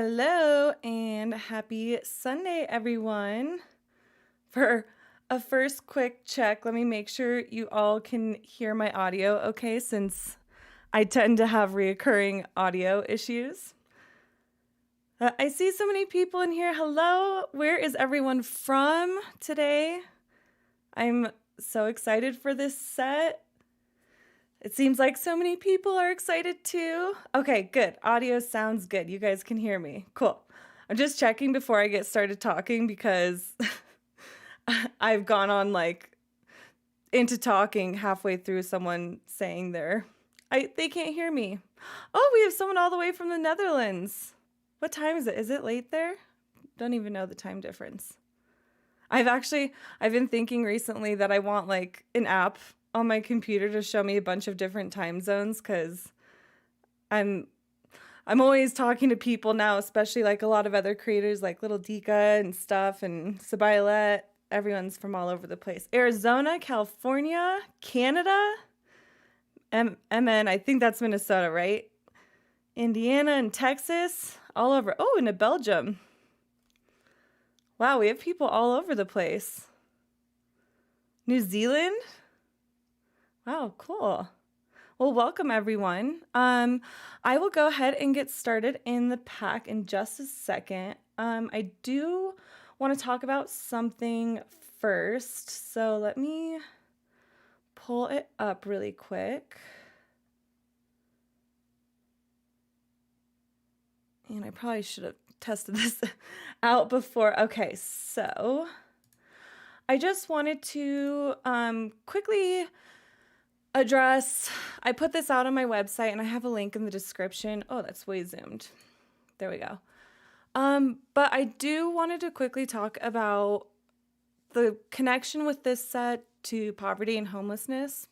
Hello and happy Sunday, everyone. For a first quick check, let me make sure you all can hear my audio okay, since I tend to have reoccurring audio issues. I see so many people in here. Hello, where is everyone from today? I'm so excited for this set. It seems like so many people are excited too. Okay, good. Audio sounds good. You guys can hear me. Cool. I'm just checking before I get started talking because I've gone on into talking halfway through someone saying they can't hear me. Oh, we have someone all the way from the Netherlands. What time is it? Is it late there? Don't even know the time difference. I've been thinking recently that I want an app on my computer to show me a bunch of different time zones, because I'm always talking to people now, especially a lot of other creators like Little Dika and stuff, and Sabialet. Everyone's from all over the place. Arizona, California, Canada, MN, I think that's Minnesota, right? Indiana and Texas, all over. Oh, and Belgium. Wow, we have people all over the place. New Zealand. Wow, cool. Well, welcome everyone. I will go ahead and get started in the pack in just a second. I do want to talk about something first, so let me pull it up really quick. And I probably should have tested this out before. Okay, so I just wanted to quickly address, I put this out on my website and I have a link in the description. Oh, that's way zoomed. There we go. But I do wanted to quickly talk about the connection with this set to poverty and homelessness.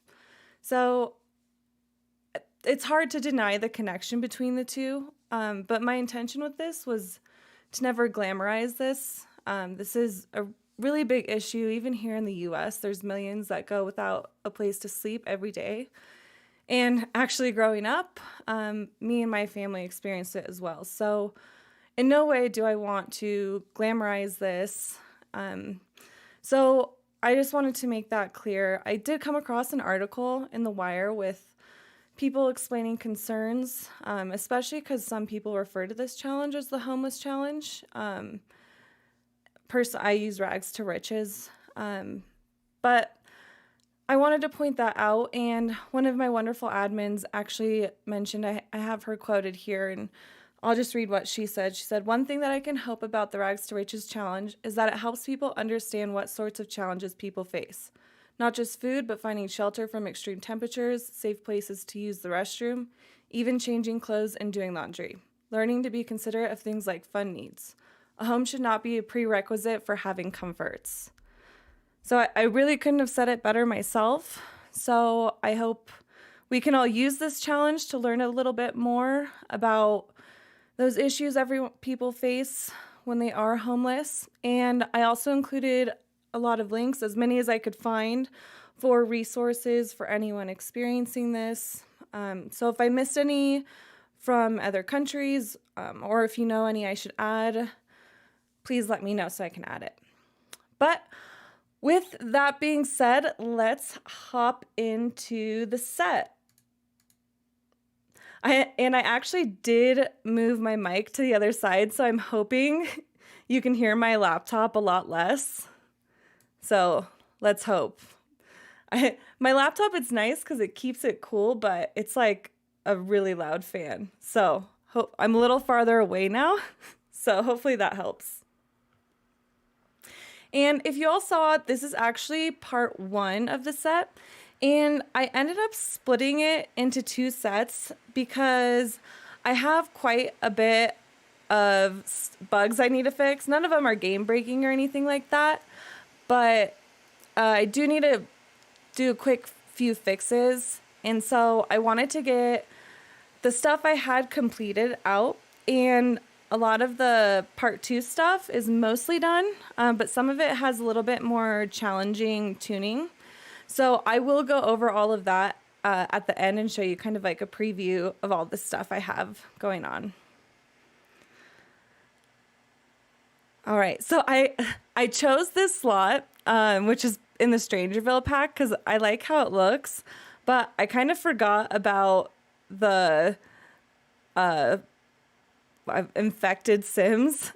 So it's hard to deny the connection between the two. But my intention with this was to never glamorize this. This is a really big issue. Even here in the US, there's millions that go without a place to sleep every day. And actually growing up, me and my family experienced it as well. So in no way do I want to glamorize this. So I just wanted to make that clear. I did come across an article in The Wire with people explaining concerns, especially because some people refer to this challenge as the homeless challenge. I use rags to riches, but I wanted to point that out, and one of my wonderful admins actually mentioned, I have her quoted here, and I'll just read what she said. She said, "One thing that I can hope about the Rags to Riches challenge is that it helps people understand what sorts of challenges people face. Not just food, but finding shelter from extreme temperatures, safe places to use the restroom, even changing clothes and doing laundry. Learning to be considerate of things like fun needs. A home should not be a prerequisite for having comforts." So I really couldn't have said it better myself. So I hope we can all use this challenge to learn a little bit more about those issues people face when they are homeless. And I also included a lot of links, as many as I could find, for resources for anyone experiencing this. So if I missed any from other countries, or if you know any I should add, please let me know so I can add it. But with that being said, let's hop into the set. I actually did move my mic to the other side, so I'm hoping you can hear my laptop a lot less. So let's hope. My laptop, it's nice because it keeps it cool, but it's like a really loud fan. So I'm a little farther away now, so hopefully that helps. And if you all saw, this is actually part 1 of the set. And I ended up splitting it into 2 sets because I have quite a bit of bugs I need to fix. None of them are game breaking or anything like that, but I do need to do a quick few fixes. And so I wanted to get the stuff I had completed out, and a lot of the part 2 stuff is mostly done, but some of it has a little bit more challenging tuning. So I will go over all of that at the end and show you kind of like a preview of all the stuff I have going on. All right. So I chose this slot, which is in the Strangerville pack because I like how it looks, but I kind of forgot about the infected Sims.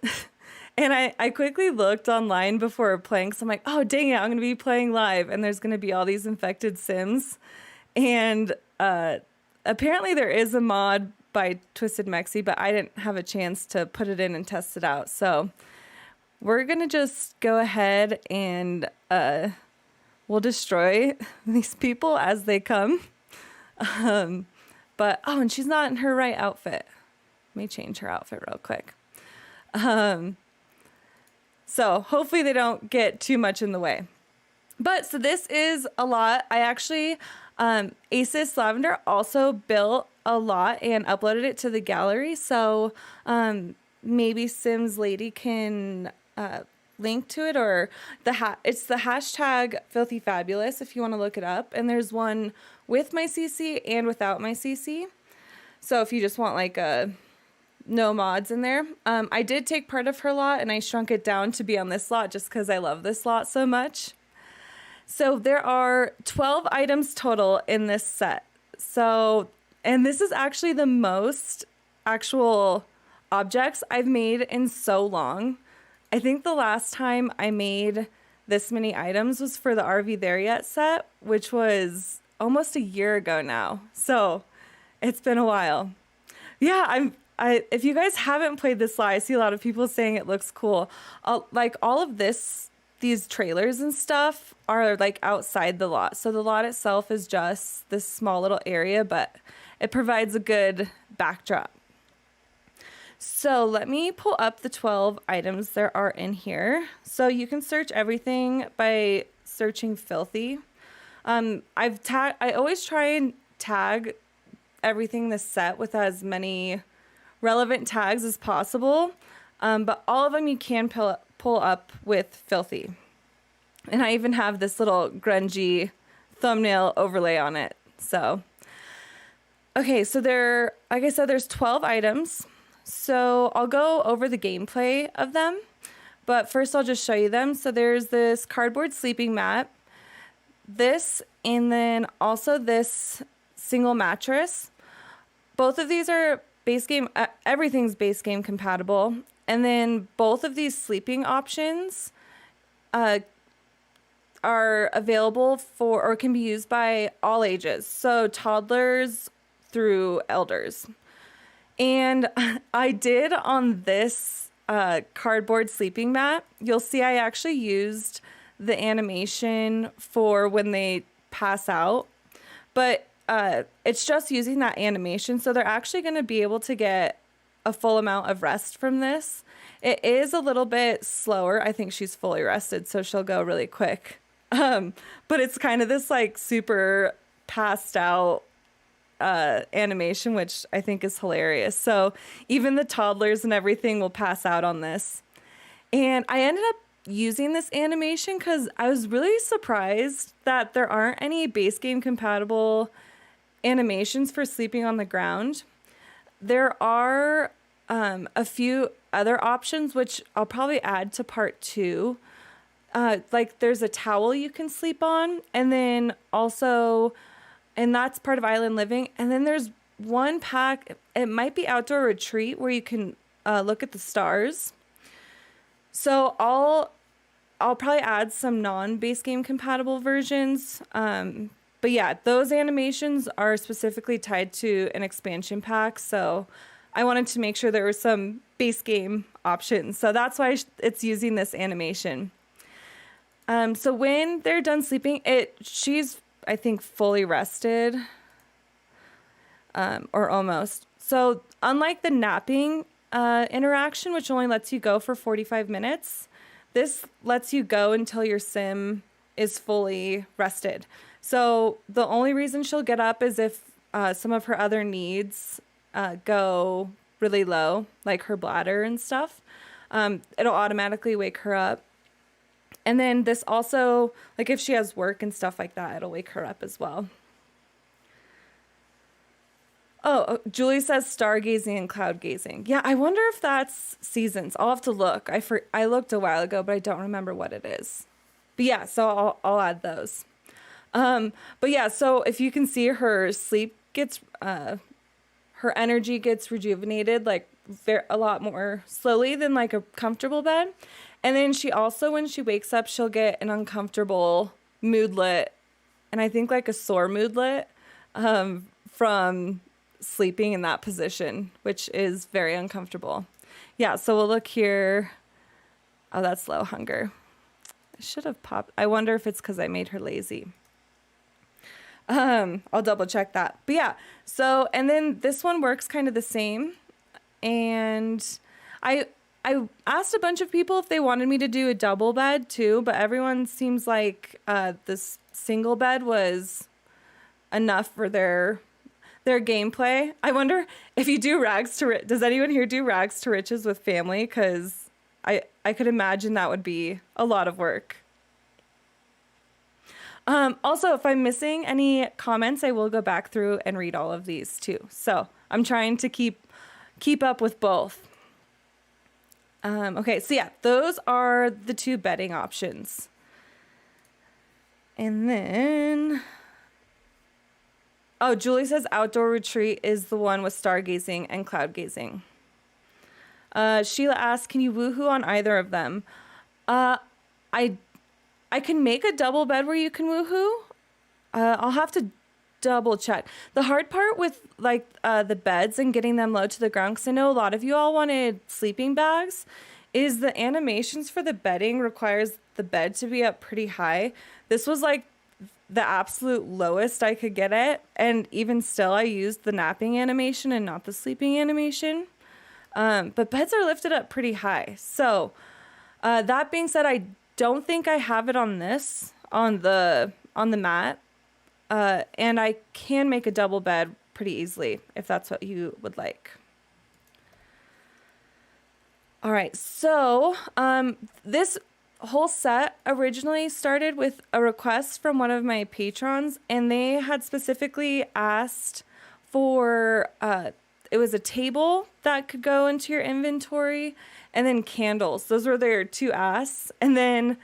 And I quickly looked online before playing, so I'm like, oh, dang it, I'm going to be playing live, and there's going to be all these infected Sims. And apparently there is a mod by Twisted Mexi, but I didn't have a chance to put it in and test it out. So we're going to just go ahead and we'll destroy these people as they come. But, oh, and she's not in her right outfit. Let me change her outfit real quick. So hopefully they don't get too much in the way. But so this is a lot. I actually, Asus Lavender also built a lot and uploaded it to the gallery. So maybe Sims Lady can link to it, or it's the hashtag Filthy Fabulous if you want to look it up. And there's one with my CC and without my CC. So if you just want like no mods in there. I did take part of her lot and I shrunk it down to be on this lot just because I love this lot so much. So there are 12 items total in this set. So, and this is actually the most actual objects I've made in so long. I think the last time I made this many items was for the Are We There Yet set, which was almost a year ago now. So it's been a while. Yeah, if you guys haven't played this lot, I see a lot of people saying it looks cool. Like all of these trailers and stuff are like outside the lot. So the lot itself is just this small little area, but it provides a good backdrop. So let me pull up the 12 items there are in here. So you can search everything by searching filthy. I always try and tag everything in this set with as many relevant tags as possible, but all of them you can pull up with filthy. And I even have this little grungy thumbnail overlay on it. So, okay, so like I said, there's 12 items. So I'll go over the gameplay of them, but first I'll just show you them. So there's this cardboard sleeping mat, this, and then also this single mattress. Both of these are base game, everything's base game compatible. And then both of these sleeping options are available for, or can be used by all ages. So toddlers through elders. And I did on this cardboard sleeping mat, you'll see I actually used the animation for when they pass out. But it's just using that animation, so they're actually going to be able to get a full amount of rest from this. It is a little bit slower. I think she's fully rested, so she'll go really quick. But it's kind of this like super passed out animation, which I think is hilarious. So even the toddlers and everything will pass out on this. And I ended up using this animation because I was really surprised that there aren't any base game compatible animations for sleeping on the ground. There are a few other options, which I'll probably add to part 2. Like there's a towel you can sleep on, and then also, and that's part of Island Living. And then there's one pack, it might be Outdoor Retreat, where you can look at the stars. So I'll probably add some non-base game compatible versions. But yeah, those animations are specifically tied to an expansion pack. So I wanted to make sure there were some base game options. So that's why it's using this animation. So when they're done sleeping, she's, I think, fully rested, or almost. So unlike the napping interaction, which only lets you go for 45 minutes, this lets you go until your sim is fully rested. So the only reason she'll get up is if some of her other needs go really low, like her bladder and stuff. It'll automatically wake her up. And then this also, like if she has work and stuff like that, it'll wake her up as well. Julie says stargazing and cloud gazing. Yeah, I wonder if that's seasons. I'll have to look. I looked a while ago, but I don't remember what it is. But yeah, so I'll add those. But yeah, so if you can see, her sleep gets her energy gets rejuvenated like a lot more slowly than like a comfortable bed. And then she also, when she wakes up, she'll get an uncomfortable moodlet, and I think like a sore moodlet from sleeping in that position, which is very uncomfortable. Yeah, so we'll look here. Oh, that's low hunger. I should have popped. I wonder if it's because I made her lazy. I'll double check that. But yeah, so, and then this one works kind of the same. And I asked a bunch of people if they wanted me to do a double bed too, but everyone seems like this single bed was enough for their gameplay. I wonder if you do does anyone here do rags to riches with family? Because I could imagine that would be a lot of work. Also, if I'm missing any comments, I will go back through and read all of these too. So I'm trying to keep up with both. Okay, so yeah, those are the two bedding options. And then, Julie says outdoor retreat is the one with stargazing and cloud gazing. Sheila asks, can you woohoo on either of them? I can make a double bed where you can woohoo. I'll have to double check. The hard part with like the beds and getting them low to the ground, because I know a lot of you all wanted sleeping bags, is the animations for the bedding requires the bed to be up pretty high. This was like the absolute lowest I could get it, and even still I used the napping animation and not the sleeping animation. But beds are lifted up pretty high. So that being said, I don't think I have it on the mat. And I can make a double bed pretty easily if that's what you would like. All right, so this whole set originally started with a request from one of my patrons, and they had specifically asked for it was a table that could go into your inventory, and then candles. Those were their two asks. And then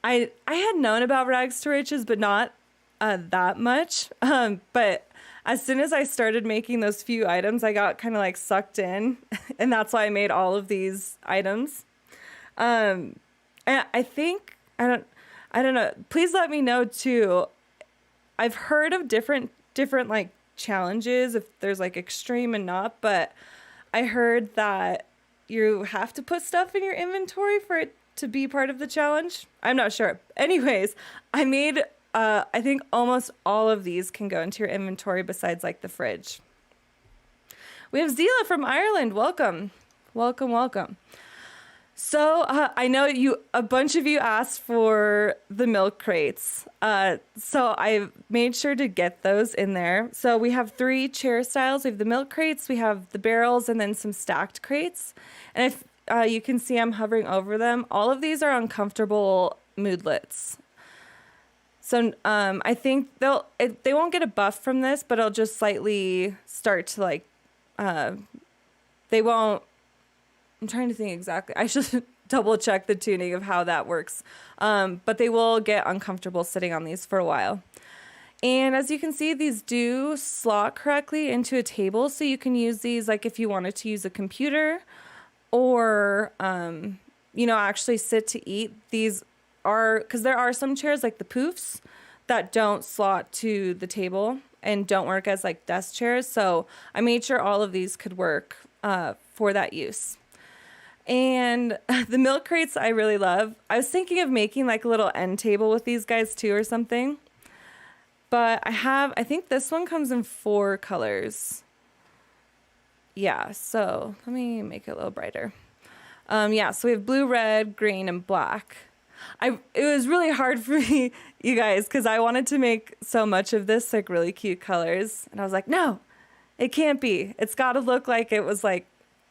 I had known about rags to riches, but not that much. But as soon as I started making those few items, I got kind of like sucked in, and that's why I made all of these items. And I think, I don't know. Please let me know too. I've heard of different like challenges, if there's like extreme and not, but I heard that you have to put stuff in your inventory for it to be part of the challenge. I'm not sure. Anyways, I made I think almost all of these can go into your inventory besides like the fridge. We have Zila from Ireland. Welcome. So I know a bunch of you asked for the milk crates. So I made sure to get those in there. So we have 3 chair styles. We have the milk crates, we have the barrels, and then some stacked crates. And if you can see I'm hovering over them, all of these are uncomfortable moodlets. So I think they won't get a buff from this, but it'll just slightly start to like, they won't, I'm trying to think exactly. I should double check the tuning of how that works. But they will get uncomfortable sitting on these for a while. And as you can see, these do slot correctly into a table. So you can use these like if you wanted to use a computer or, actually sit to eat. These are, because there are some chairs like the poofs that don't slot to the table and don't work as like desk chairs. So I made sure all of these could work for that use. And the milk crates I really love. I was thinking of making like a little end table with these guys too or something. But I think this one comes in 4 colors. Yeah, so let me make it a little brighter. So we have blue, red, green, and black. It was really hard for me, you guys, because I wanted to make so much of this like really cute colors. And I was like, no, it can't be. It's got to look like it was like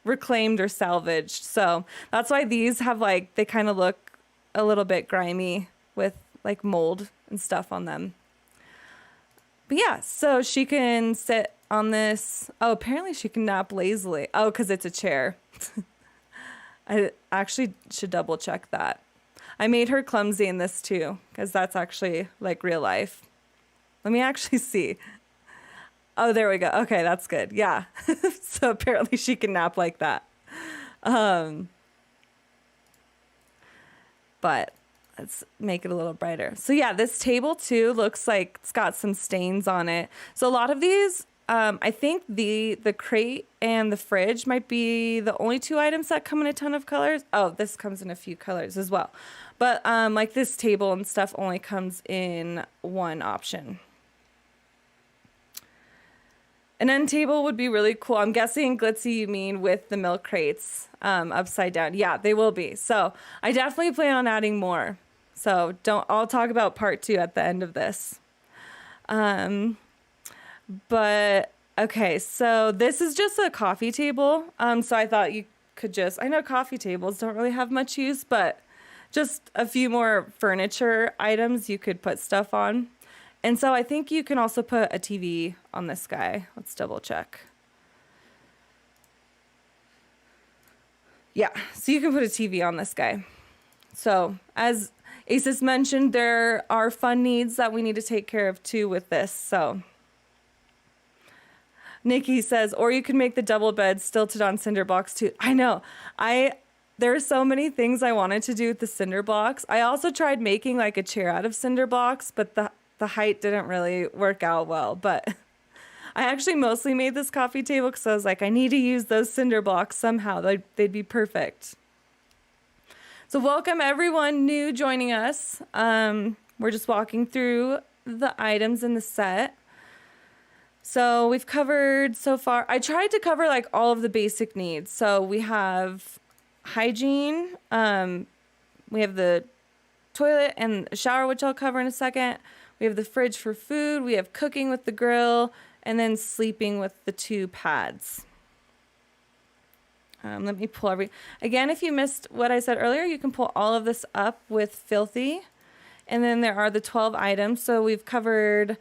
reclaimed or salvaged. So that's why these have like, they kind of look a little bit grimy with like mold and stuff on them. But yeah, so she can sit on this. Oh, apparently she can nap lazily. Oh, because it's a chair. I actually should double check that. I made her clumsy in this too, because that's actually like real life. Let me actually see. Oh, there we go. Okay, that's good. Yeah. So apparently she can nap like that. But let's make it a little brighter. So yeah, this table too looks like it's got some stains on it. So a lot of these, I think the crate and the fridge might be the only two items that come in a ton of colors. Oh, this comes in a few colors as well. But like this table and stuff only comes in one option. An end table would be really cool. I'm guessing glitzy you mean with the milk crates upside down. Yeah, they will be. So I definitely plan on adding more. So I'll talk about part 2 at the end of this. But okay, so this is just a coffee table. So I thought you could I know coffee tables don't really have much use, but just a few more furniture items you could put stuff on. And so I think you can also put a TV on this guy. Let's double check. Yeah, so you can put a TV on this guy. So as Asis mentioned, there are fun needs that we need to take care of too with this. So Nikki says, or you can make the double bed stilted on cinder blocks too. I know. There are so many things I wanted to do with the cinder blocks. I also tried making like a chair out of cinder blocks, but the height didn't really work out well. But I actually mostly made this coffee table because I was like, I need to use those cinder blocks somehow. They'd be perfect. So welcome everyone new joining us. We're just walking through the items in the set. So we've covered so far, I tried to cover like all of the basic needs. So we have hygiene, we have the toilet and a shower, which I'll cover in a second. We have the fridge for food, we have cooking with the grill, and then sleeping with the 2 pads. Let me pull again, if you missed what I said earlier, you can pull all of this up with Filthy. And then there are the 12 items. So we've covered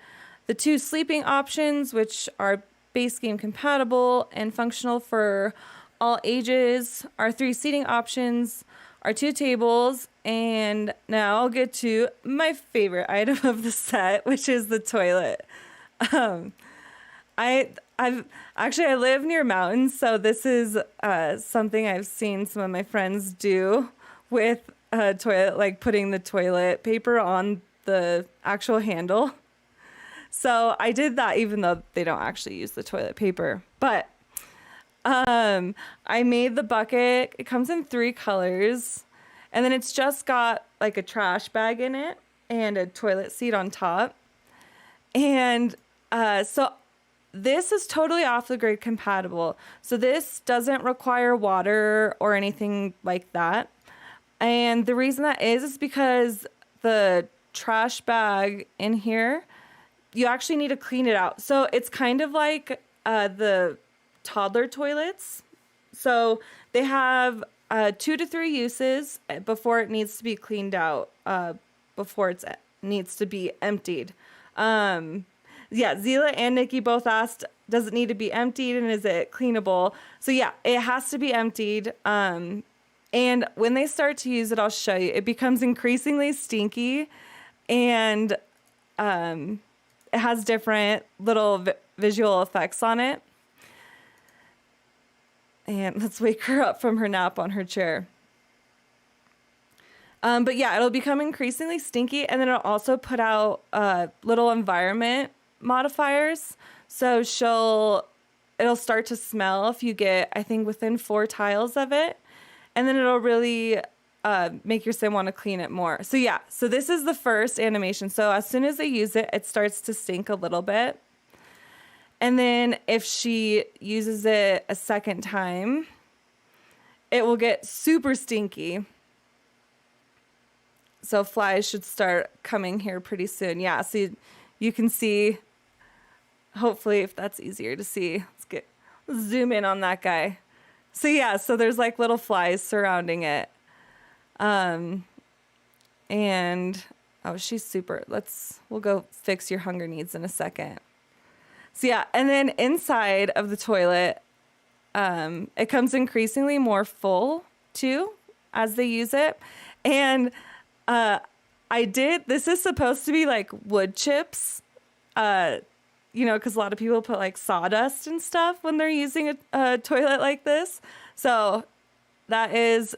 the 2 sleeping options, which are base game compatible and functional for all ages, our 3 seating options, our 2 tables, and now I'll get to my favorite item of the set, which is the toilet. I live near mountains, so this is something I've seen some of my friends do with a toilet, like putting the toilet paper on the actual handle. So I did that even though they don't actually use the toilet paper. But I made the bucket. It comes in 3 colors. And then it's just got like a trash bag in it and a toilet seat on top. And so this is totally off the grid compatible. So this doesn't require water or anything like that. And the reason that is because the trash bag in here, you actually need to clean it out. So it's kind of like the toddler toilets. So they have 2 to 3 uses before it needs to be cleaned out, before it needs to be emptied. Yeah, Zila and Nikki both asked, does it need to be emptied and is it cleanable? So yeah, it has to be emptied. And when they start to use it, I'll show you. It becomes increasingly stinky, and it has different little visual effects on it. And let's wake her up from her nap on her chair. But yeah, it'll become increasingly stinky, and then it'll also put out little environment modifiers. So it'll start to smell if you get, I think, within 4 tiles of it. And then it'll really make your sim want to clean it more. So yeah, so this is the first animation. So as soon as they use it, it starts to stink a little bit. And then if she uses it a second time, it will get super stinky. So flies should start coming here pretty soon. Yeah, so you can see, hopefully if that's easier to see. Let's zoom in on that guy. So yeah, so there's like little flies surrounding it. And, oh, she's super. We'll go fix your hunger needs in a second. So yeah, and then inside of the toilet, it comes increasingly more full too as they use it. And this is supposed to be like wood chips, because a lot of people put like sawdust and stuff when they're using a toilet like this. So that is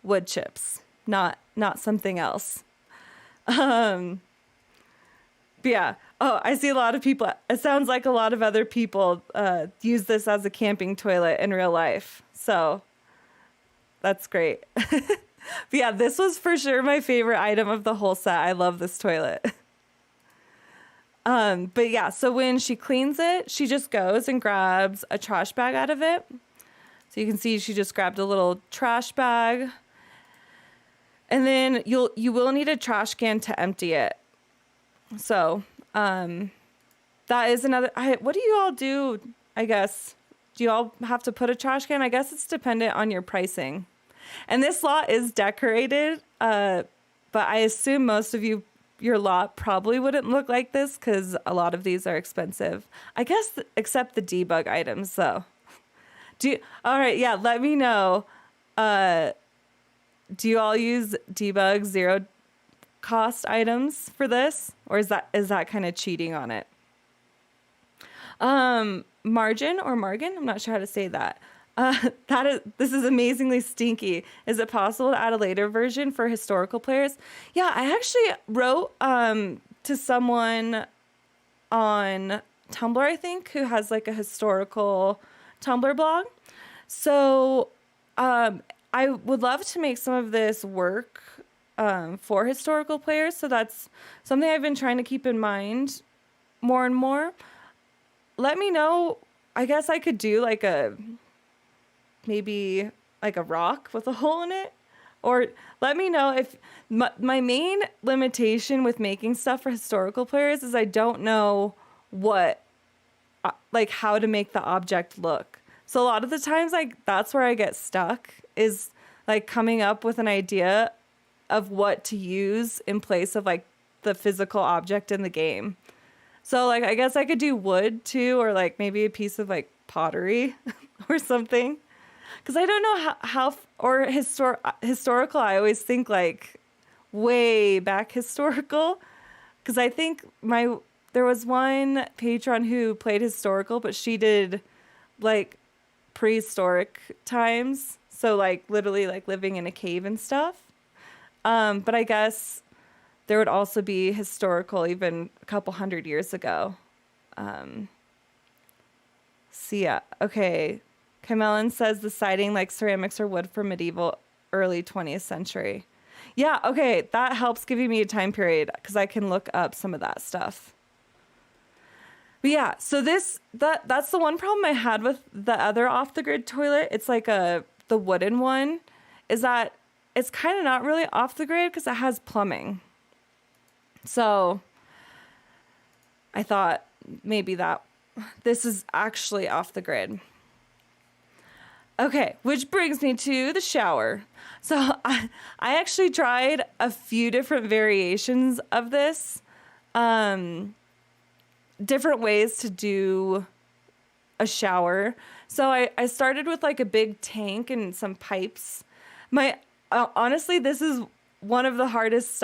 wood chips, not something else. But yeah. Oh, I see a lot of people. It sounds like a lot of other people use this as a camping toilet in real life. So that's great. But yeah, this was for sure my favorite item of the whole set. I love this toilet. But yeah, so when she cleans it, she just goes and grabs a trash bag out of it. So you can see she just grabbed a little trash bag. And then you will need a trash can to empty it. So that is another. What do you all do? I guess, do you all have to put a trash can? I guess it's dependent on your pricing. And this lot is decorated, but I assume most of your lot probably wouldn't look like this because a lot of these are expensive. I guess except the debug items, though. All right, yeah, let me know. Do you all use debug zero cost items for this, or is that kind of cheating on it? Margin or Margin, I'm not sure how to say that. This is amazingly stinky. Is it possible to add a later version for historical players? Yeah, I actually wrote to someone on Tumblr, I think, who has like a historical Tumblr blog. So I would love to make some of this work for historical players. So that's something I've been trying to keep in mind more and more. Let me know. I guess I could do like maybe like a rock with a hole in it, or let me know if my main limitation with making stuff for historical players is I don't know how to make the object look. So a lot of the times, like, that's where I get stuck, is like coming up with an idea of what to use in place of like the physical object in the game. So like, I guess I could do wood too, or like maybe a piece of like pottery or something. Because I don't know how or historical. I always think like way back historical. Because I think there was one patron who played historical, but she did like prehistoric times. So like literally like living in a cave and stuff. But I guess there would also be historical even a couple hundred years ago. So yeah, okay. Kamelin says the siding like ceramics or wood from medieval early 20th century. Yeah, okay, that helps giving me a time period because I can look up some of that stuff. But yeah, so that's the one problem I had with the other off-the-grid toilet. It's like the wooden one, is that it's kind of not really off-the-grid because it has plumbing. So I thought maybe this is actually off-the-grid. Okay, which brings me to the shower. So I actually tried a few different variations of this. Different ways to do a shower. So I started with like a big tank and some pipes. Honestly, this is one of the hardest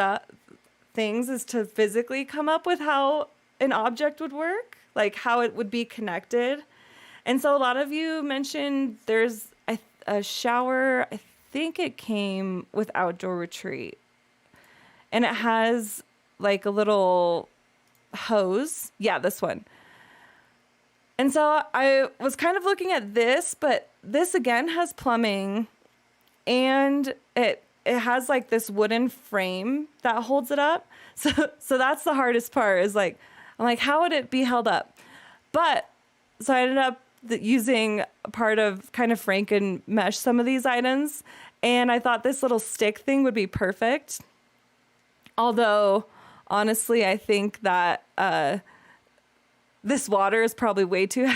things is to physically come up with how an object would work, like how it would be connected. And so a lot of you mentioned there's a shower. I think it came with Outdoor Retreat. And it has like a little hose. Yeah, this one. And so I was kind of looking at this, but this again has plumbing, and it has like this wooden frame that holds it up. So that's the hardest part, is like, I'm like, how would it be held up? But so I ended up using a part of kind of Franken mesh some of these items, and I thought this little stick thing would be perfect. Although honestly, I think that this water is probably way too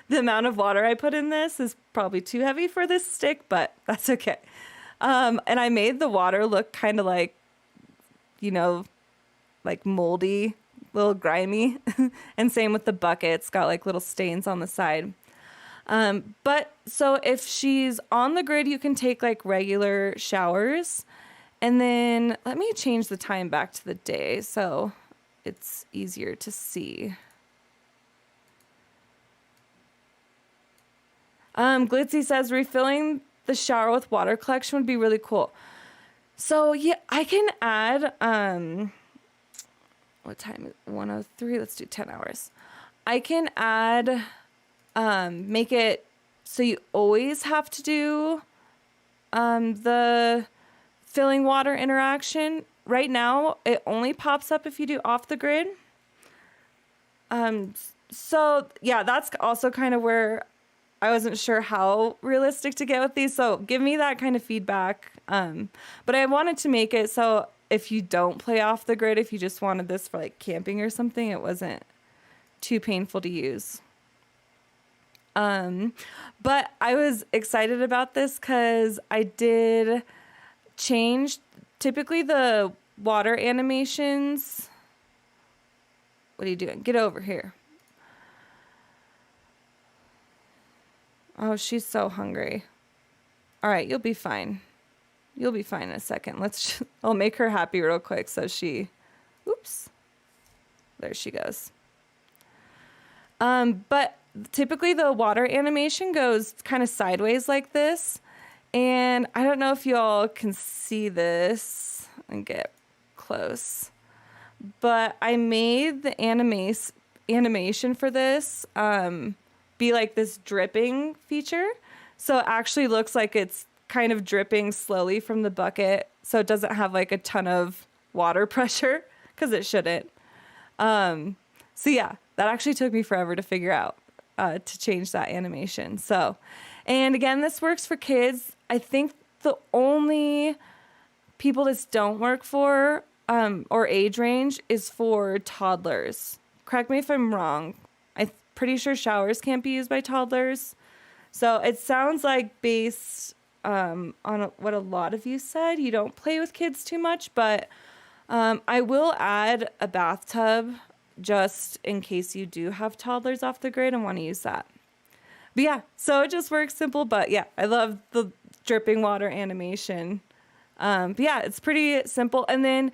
the amount of water I put in this is probably too heavy for this stick, but that's okay. And I made the water look kind of like, like moldy, little grimy. And same with the bucket. It's got like little stains on the side. But so if she's on the grid, you can take like regular showers. And then let me change the time back to the day so it's easier to see. Glitzy says refilling the shower with water collection would be really cool. So yeah, I can add, what time is it? 1:03? Let's do 10 hours. I can add, make it so you always have to do, the filling water interaction. Right now, it only pops up if you do off the grid. So yeah, that's also kind of where I wasn't sure how realistic to get with these. So give me that kind of feedback. But I wanted to make it so if you don't play off the grid, if you just wanted this for like camping or something, it wasn't too painful to use. But I was excited about this because I did change typically the water animations. What are you doing? Get over here. Oh, she's so hungry. All right, you'll be fine. You'll be fine in a second. I'll make her happy real quick so oops. There she goes. But typically the water animation goes kind of sideways like this. And I don't know if you all can see this and get close. But I made the animation for this be like this dripping feature. So it actually looks like it's kind of dripping slowly from the bucket. So it doesn't have like a ton of water pressure because it shouldn't. So yeah, that actually took me forever to figure out to change that animation. So, and again, this works for kids. I think the only people this don't work for or age range is for toddlers. Correct me if I'm wrong. I'm pretty sure showers can't be used by toddlers. So it sounds like based on what a lot of you said, you don't play with kids too much, but I will add a bathtub just in case you do have toddlers off the grid and want to use that. But yeah, so it just works simple, but yeah, I love the dripping water animation. But yeah, it's pretty simple. And then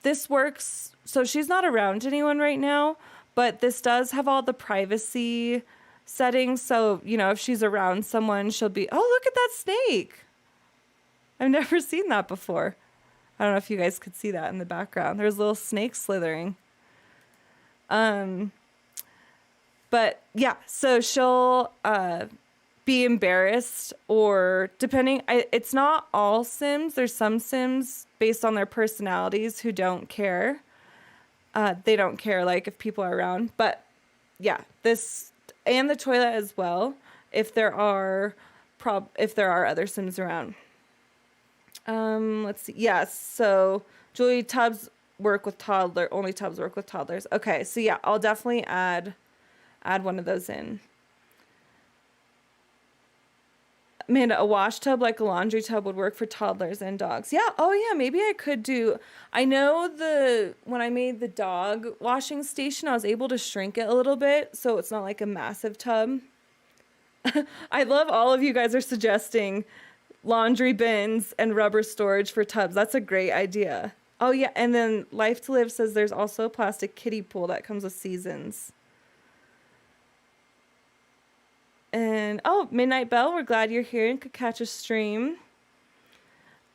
this works, so she's not around anyone right now, but this does have all the privacy settings. So, you know, if she's around someone, she'll be, oh, look at that snake. I've never seen that before. I don't know if you guys could see that in the background. There's a little snake slithering. But yeah, so she'll be embarrassed or depending, it's not all Sims. There's some Sims based on their personalities who don't care. They don't care like if people are around, but yeah, this and the toilet as well. If there are other Sims around. Let's see. Yes. So Julie, tubs work with only tubs work with toddlers. Okay. So yeah, I'll definitely add one of those in. Amanda, a wash tub like a laundry tub would work for toddlers and dogs. Yeah. Oh yeah. Maybe I could do, I know when I made the dog washing station, I was able to shrink it a little bit. So it's not like a massive tub. I love all of you guys are suggesting laundry bins and rubber storage for tubs. That's a great idea. Oh yeah. And then Life to Live says there's also a plastic kiddie pool that comes with seasons. And, oh, Midnight Bell, we're glad you're here and could catch a stream.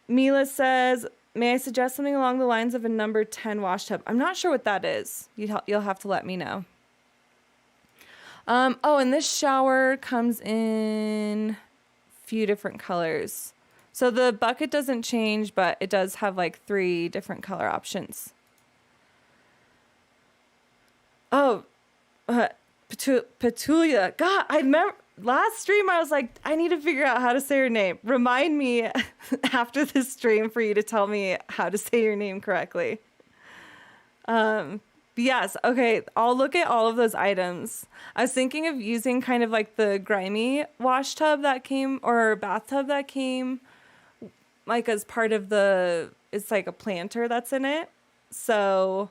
Mila says, may I suggest something along the lines of a number 10 wash tub? I'm not sure what that is. You'll have to let me know. Oh, and this shower comes in a few different colors. So the bucket doesn't change, but it does have like 3 different color options. Oh, Petulia. God, I remember last stream I was like, I need to figure out how to say her name. Remind me after this stream for you to tell me how to say your name correctly. Yes, okay, I'll look at all of those items. I was thinking of using kind of like the grimy wash tub that came, or bathtub that came, like as part of it's like a planter that's in it. So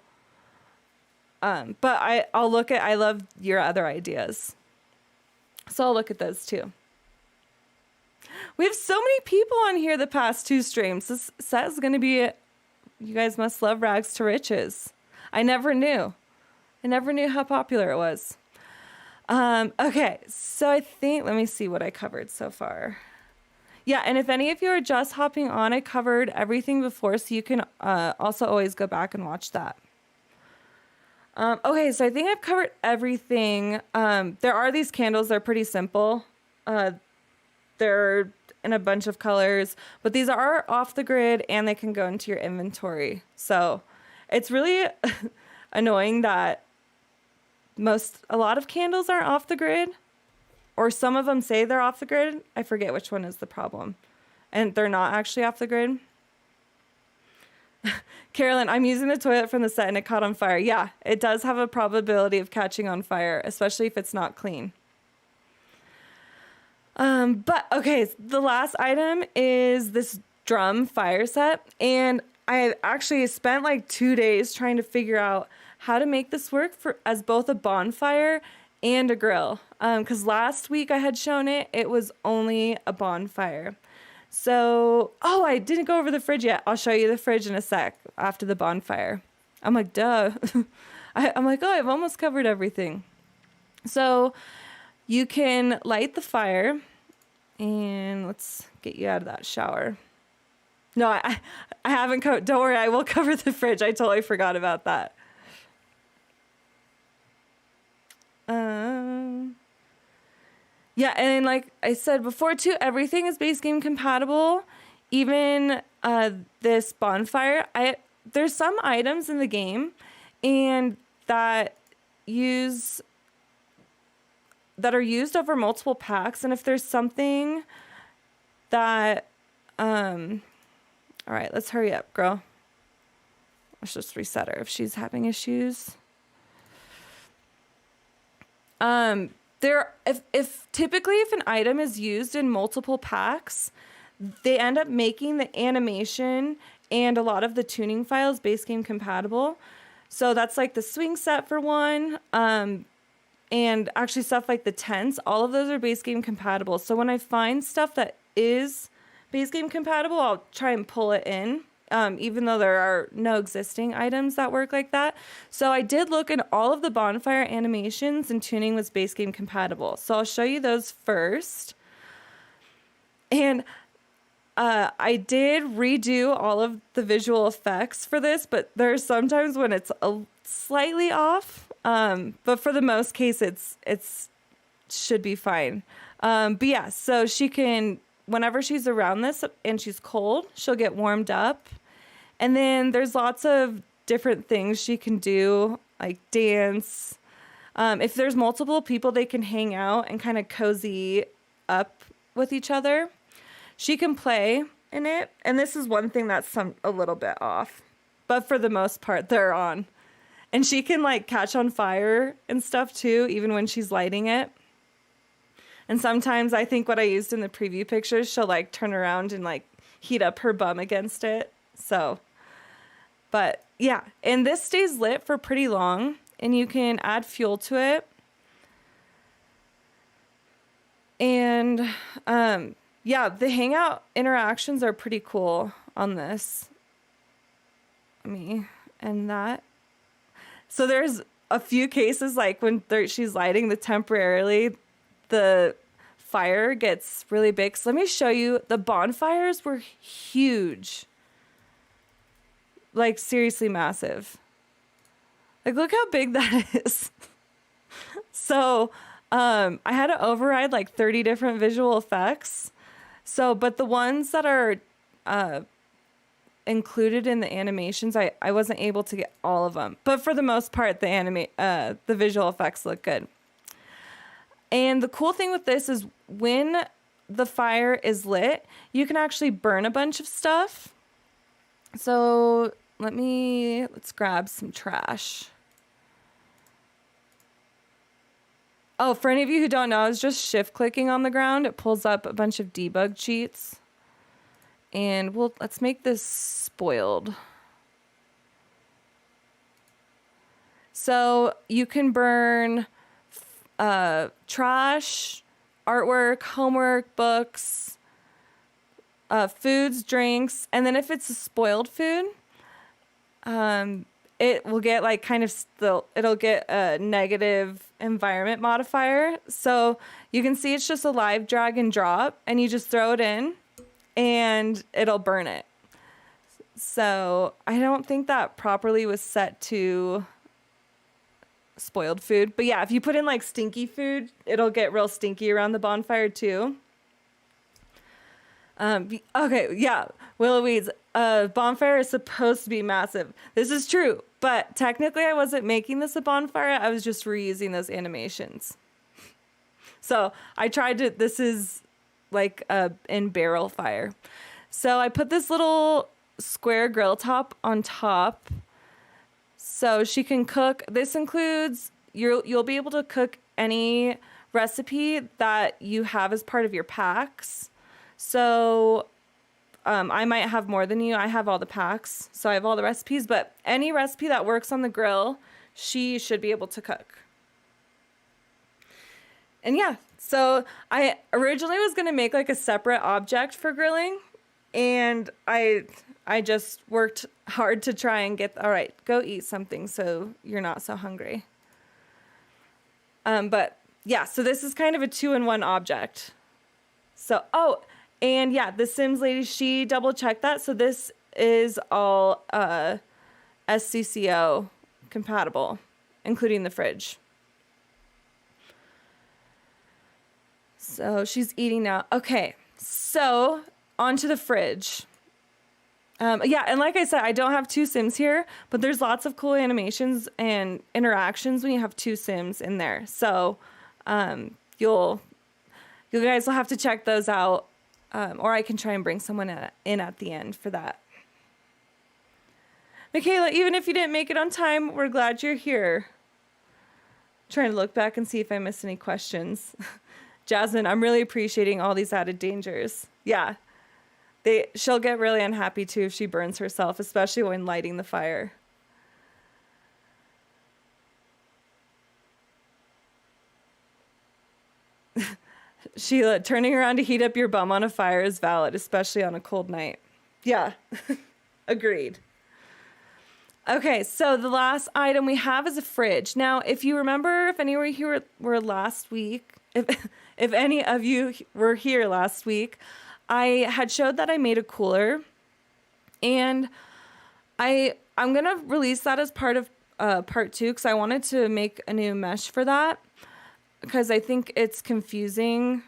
But I love your other ideas. So I'll look at those too. We have so many people on here the past 2 streams. This set is going to be, you guys must love rags to riches. I never knew how popular it was. Okay, so I think, let me see what I covered so far. Yeah, and if any of you are just hopping on, I covered everything before, so you can also always go back and watch that. Okay, so I think I've covered everything. There are these candles. They're pretty simple. They're in a bunch of colors, but these are off the grid and they can go into your inventory. So it's really annoying that a lot of candles aren't off the grid, or some of them say they're off the grid. I forget which one is the problem. And they're not actually off the grid. Carolyn, I'm using the toilet from the set and it caught on fire. Yeah, it does have a probability of catching on fire, especially if it's not clean. But okay, the last item is this drum fire set. And I actually spent like 2 days trying to figure out how to make this work as both a bonfire and a grill. Because last week I had shown it was only a bonfire. So, I didn't go over the fridge yet. I'll show you the fridge in a sec after the bonfire. I'm like, duh. I'm like, I've almost covered everything. So you can light the fire, and let's get you out of that shower. No, I haven't covered. Don't worry, I will cover the fridge. I totally forgot about that. Yeah, and like I said before too, everything is base game compatible. Even this bonfire. There's some items in the game and that are used over multiple packs, and if there's something that all right, let's hurry up, girl. Let's just reset her if she's having issues. If an item is used in multiple packs, they end up making the animation and a lot of the tuning files base game compatible. So that's like the swing set for one, and actually stuff like the tents, all of those are base game compatible. So when I find stuff that is base game compatible, I'll try and pull it in. Even though there are no existing items that work like that. So I did look in all of the bonfire animations and tuning was base game compatible. So I'll show you those first. And I did redo all of the visual effects for this, but there's sometimes when it's slightly off. But for the most case, it's should be fine. But yeah, so she can, whenever she's around this and she's cold, she'll get warmed up. And then there's lots of different things she can do, like dance. If there's multiple people, they can hang out and kind of cozy up with each other. She can play in it. And this is one thing that's a little bit off. But for the most part, they're on. And she can like catch on fire and stuff too, even when she's lighting it. And sometimes I think what I used in the preview pictures, she'll like turn around and like heat up her bum against it. So, but yeah, and this stays lit for pretty long and you can add fuel to it. And yeah, the hangout interactions are pretty cool on this. Let me end that. So there's a few cases like when she's lighting temporarily, the fire gets really big. So let me show you. The bonfires were huge. Like seriously massive. Like look how big that is. So I had to override like 30 different visual effects. So, but the ones that are included in the animations, I wasn't able to get all of them. But for the most part, the visual effects look good. And the cool thing with this is when the fire is lit, you can actually burn a bunch of stuff. So let's grab some trash. Oh, for any of you who don't know, I was just shift clicking on the ground. It pulls up a bunch of debug cheats. And let's make this spoiled. So you can burn trash, artwork, homework, books, foods, drinks, and then if it's a spoiled food, it will get like kind of it'll get a negative environment modifier. So you can see it's just a live drag and drop, and you just throw it in and it'll burn it. So I don't think that properly was set to spoiled food. But yeah, if you put in like stinky food, it'll get real stinky around the bonfire too. Okay, yeah, willow weeds. Bonfire is supposed to be massive. This is true, but technically I wasn't making this a bonfire. I was just reusing those animations. So I tried to, this is like in barrel fire. So I put this little square grill top on top so she can cook. This includes, you'll be able to cook any recipe that you have as part of your packs. So I might have more than you. I have all the packs, so I have all the recipes, but any recipe that works on the grill, she should be able to cook. And yeah, so I originally was going to make like a separate object for grilling, and I just worked hard to try and get, all right, go eat something so you're not so hungry. But yeah, so this is kind of a 2-in-1 object. So, and yeah, the Sims lady, she double checked that. So this is all SCCO compatible, including the fridge. So she's eating now. Okay, so onto the fridge. Yeah, and like I said, I don't have 2 Sims here, but there's lots of cool animations and interactions when you have 2 Sims in there. So you guys will have to check those out. Or I can try and bring someone in at the end for that. Michaela, even if you didn't make it on time, we're glad you're here. Trying to look back and see if I missed any questions. Jasmine, I'm really appreciating all these added dangers. Yeah, she'll get really unhappy too if she burns herself, especially when lighting the fire. Sheila, turning around to heat up your bum on a fire is valid, especially on a cold night. Yeah, agreed. Okay, so the last item we have is a fridge. Now, if you remember, if any of you were last week, if any of you were here last week, I had showed that I made a cooler, and I'm gonna release that as part of part 2 because I wanted to make a new mesh for that. Because I think it's confusing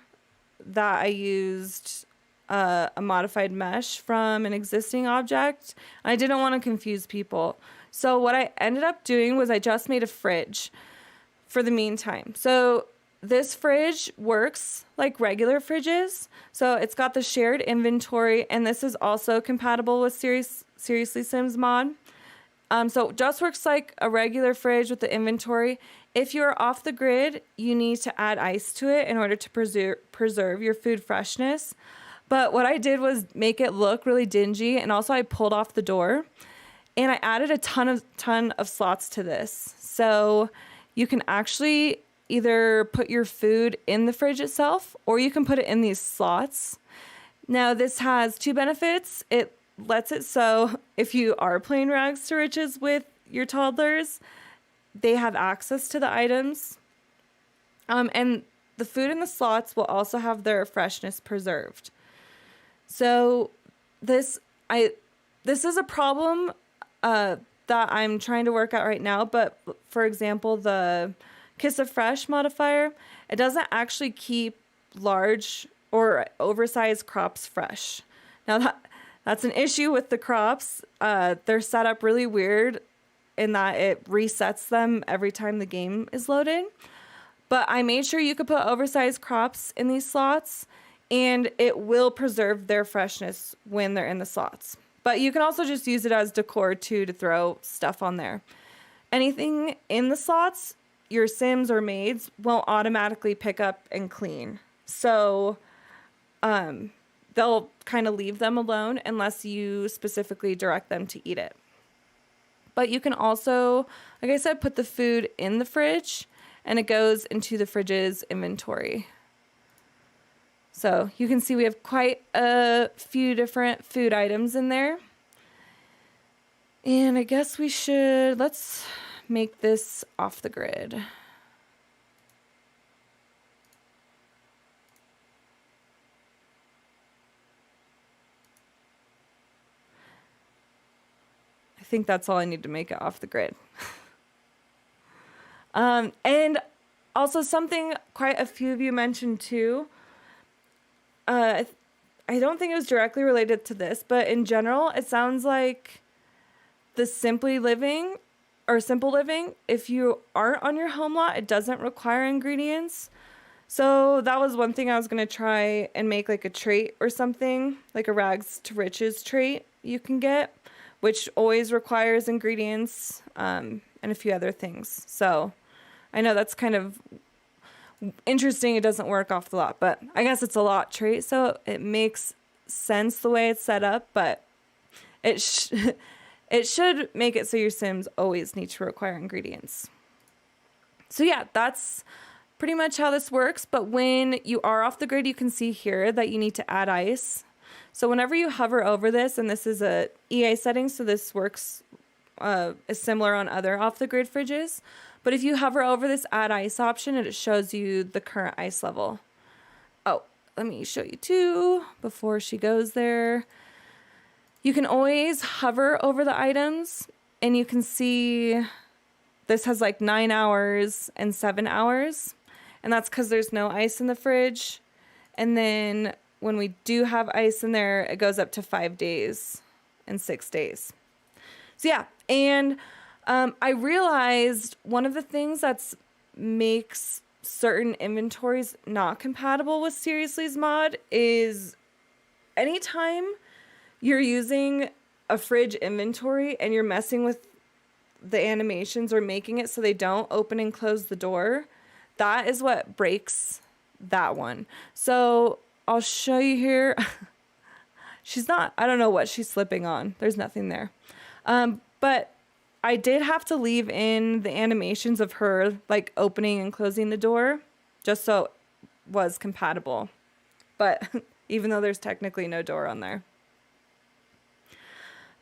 that I used a modified mesh from an existing object. I didn't want to confuse people. So what I ended up doing was I just made a fridge for the meantime. So this fridge works like regular fridges. So it's got the shared inventory, and this is also compatible with Seriously Sims mod. So it just works like a regular fridge with the inventory. If you're off the grid, you need to add ice to it in order to preserve your food freshness. But what I did was make it look really dingy, and also I pulled off the door, and I added a ton of slots to this. So you can actually either put your food in the fridge itself, or you can put it in these slots. Now this has 2 benefits. It lets it so if you are playing rags to riches with your toddlers, they have access to the items. And the food in the slots will also have their freshness preserved. So this is a problem that I'm trying to work out right now. But for example, the Kiss of Fresh modifier, it doesn't actually keep large or oversized crops fresh. Now that's an issue with the crops. They're set up really weird in that it resets them every time the game is loaded. But I made sure you could put oversized crops in these slots, and it will preserve their freshness when they're in the slots. But you can also just use it as decor too, to throw stuff on there. Anything in the slots, your Sims or maids won't automatically pick up and clean. So they'll kind of leave them alone unless you specifically direct them to eat it. But you can also, like I said, put the food in the fridge and it goes into the fridge's inventory. So you can see we have quite a few different food items in there. And I guess let's make this off the grid. I think that's all I need to make it off the grid. And also something quite a few of you mentioned too. I don't think it was directly related to this, but in general, it sounds like the simple living, if you aren't on your home lot, it doesn't require ingredients. So that was one thing I was going to try and make like a trait or something, like a rags to riches trait you can get, which always requires ingredients and a few other things. So I know that's kind of interesting. It doesn't work off the lot, but I guess it's a lot trait, so it makes sense the way it's set up, but it should make it so your Sims always need to require ingredients. So yeah, that's pretty much how this works. But when you are off the grid, you can see here that you need to add ice. So whenever you hover over this, and this is a EA setting, so this works is similar on other off the grid fridges. But if you hover over this add ice option, it shows you the current ice level. Oh, let me show you too before she goes there. You can always hover over the items and you can see this has like 9 hours and 7 hours. And that's because there's no ice in the fridge. And then when we do have ice in there, it goes up to 5 days and 6 days. So yeah, and I realized one of the things that makes certain inventories not compatible with Seriously's mod is anytime you're using a fridge inventory and you're messing with the animations or making it so they don't open and close the door, that is what breaks that one. So I'll show you here. I don't know what she's slipping on. There's nothing there. But I did have to leave in the animations of her like opening and closing the door just so it was compatible. But even though there's technically no door on there.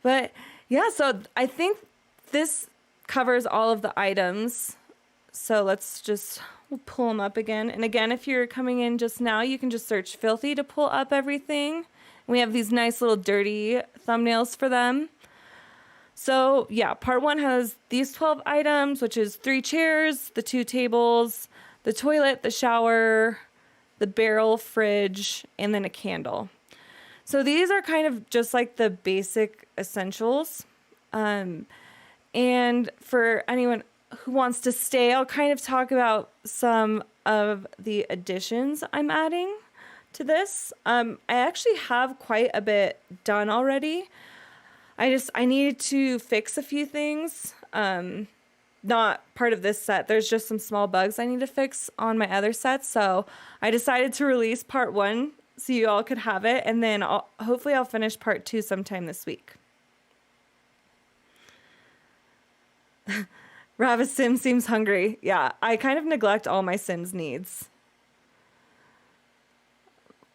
But yeah, so I think this covers all of the items. So we'll pull them up again. And again, if you're coming in just now, you can just search Filthy to pull up everything. We have these nice little dirty thumbnails for them. So yeah, part 1 has these 12 items, which is 3 chairs, the 2 tables, the toilet, the shower, the barrel, fridge, and then a candle. So these are kind of just like the basic essentials. And for anyone who wants to stay, I'll kind of talk about some of the additions I'm adding to this. I actually have quite a bit done already. I needed to fix a few things. Not part of this set. There's just some small bugs I need to fix on my other sets. So I decided to release part 1 so you all could have it. And then hopefully I'll finish part 2 sometime this week. Ravasheen seems hungry. Yeah, I kind of neglect all my Sims needs.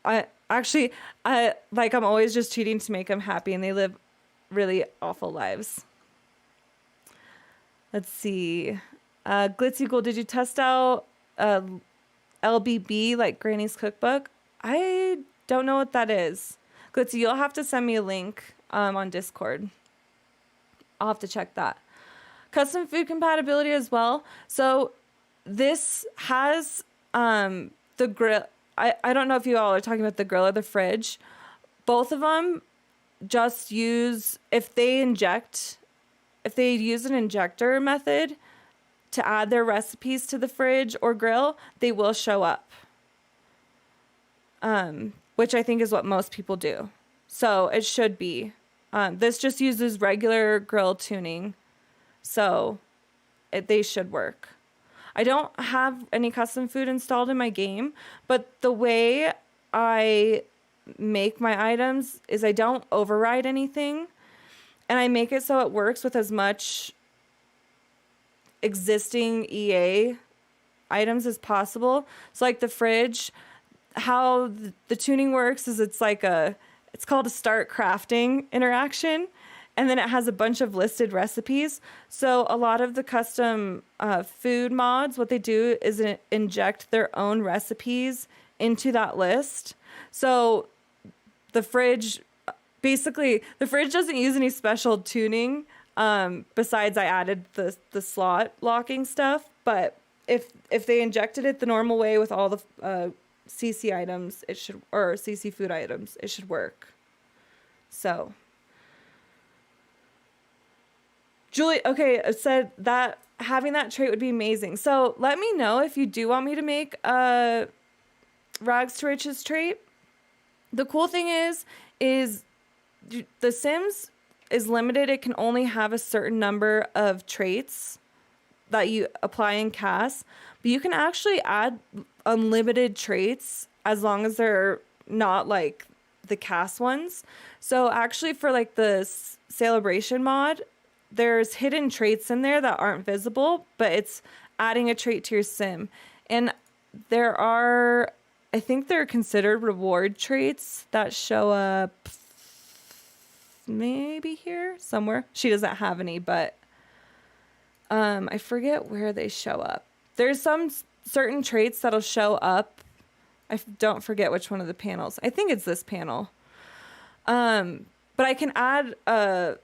I'm always just cheating to make them happy, and they live really awful lives. Let's see. Glitzy Gold, did you test out LBB, like Granny's Cookbook? I don't know what that is. Glitzy, you'll have to send me a link on Discord. I'll have to check that. Custom food compatibility as well. So this has the grill. I don't know if you all are talking about the grill or the fridge. Both of them just use, if they use an injector method to add their recipes to the fridge or grill, they will show up. Which I think is what most people do. So it should be. This just uses regular grill tuning. So they should work. I don't have any custom food installed in my game, but the way I make my items is I don't override anything. and I make it so it works with as much existing EA items as possible. So like the fridge, how the tuning works is it's called a start crafting interaction. And then it has a bunch of listed recipes. So a lot of the custom food mods, what they do is inject their own recipes into that list. So the fridge, basically, the fridge doesn't use any special tuning. Besides, I added the slot locking stuff. But if they injected it the normal way with all the CC items, or CC food items, it should work. So. Julie, okay, said that having that trait would be amazing. So let me know if you do want me to make a rags to riches trait. The cool thing is the Sims is limited. It can only have a certain number of traits that you apply in cast, but you can actually add unlimited traits as long as they're not like the cast ones. So actually for like the celebration mod, there's hidden traits in there that aren't visible, but it's adding a trait to your sim. And I think they're considered reward traits that show up maybe here somewhere. She doesn't have any, but I forget where they show up. There's some certain traits that'll show up. I don't forget which one of the panels. I think it's this panel. But I can add a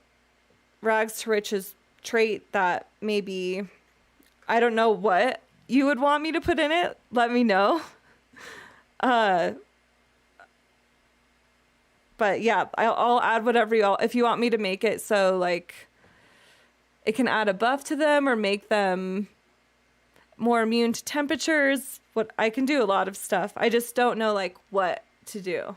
rags to riches trait that maybe, I don't know what you would want me to put in it. Let me know. But yeah, I'll add whatever if you want me to make it so like it can add a buff to them or make them more immune to temperatures. I can do a lot of stuff. I just don't know like what to do.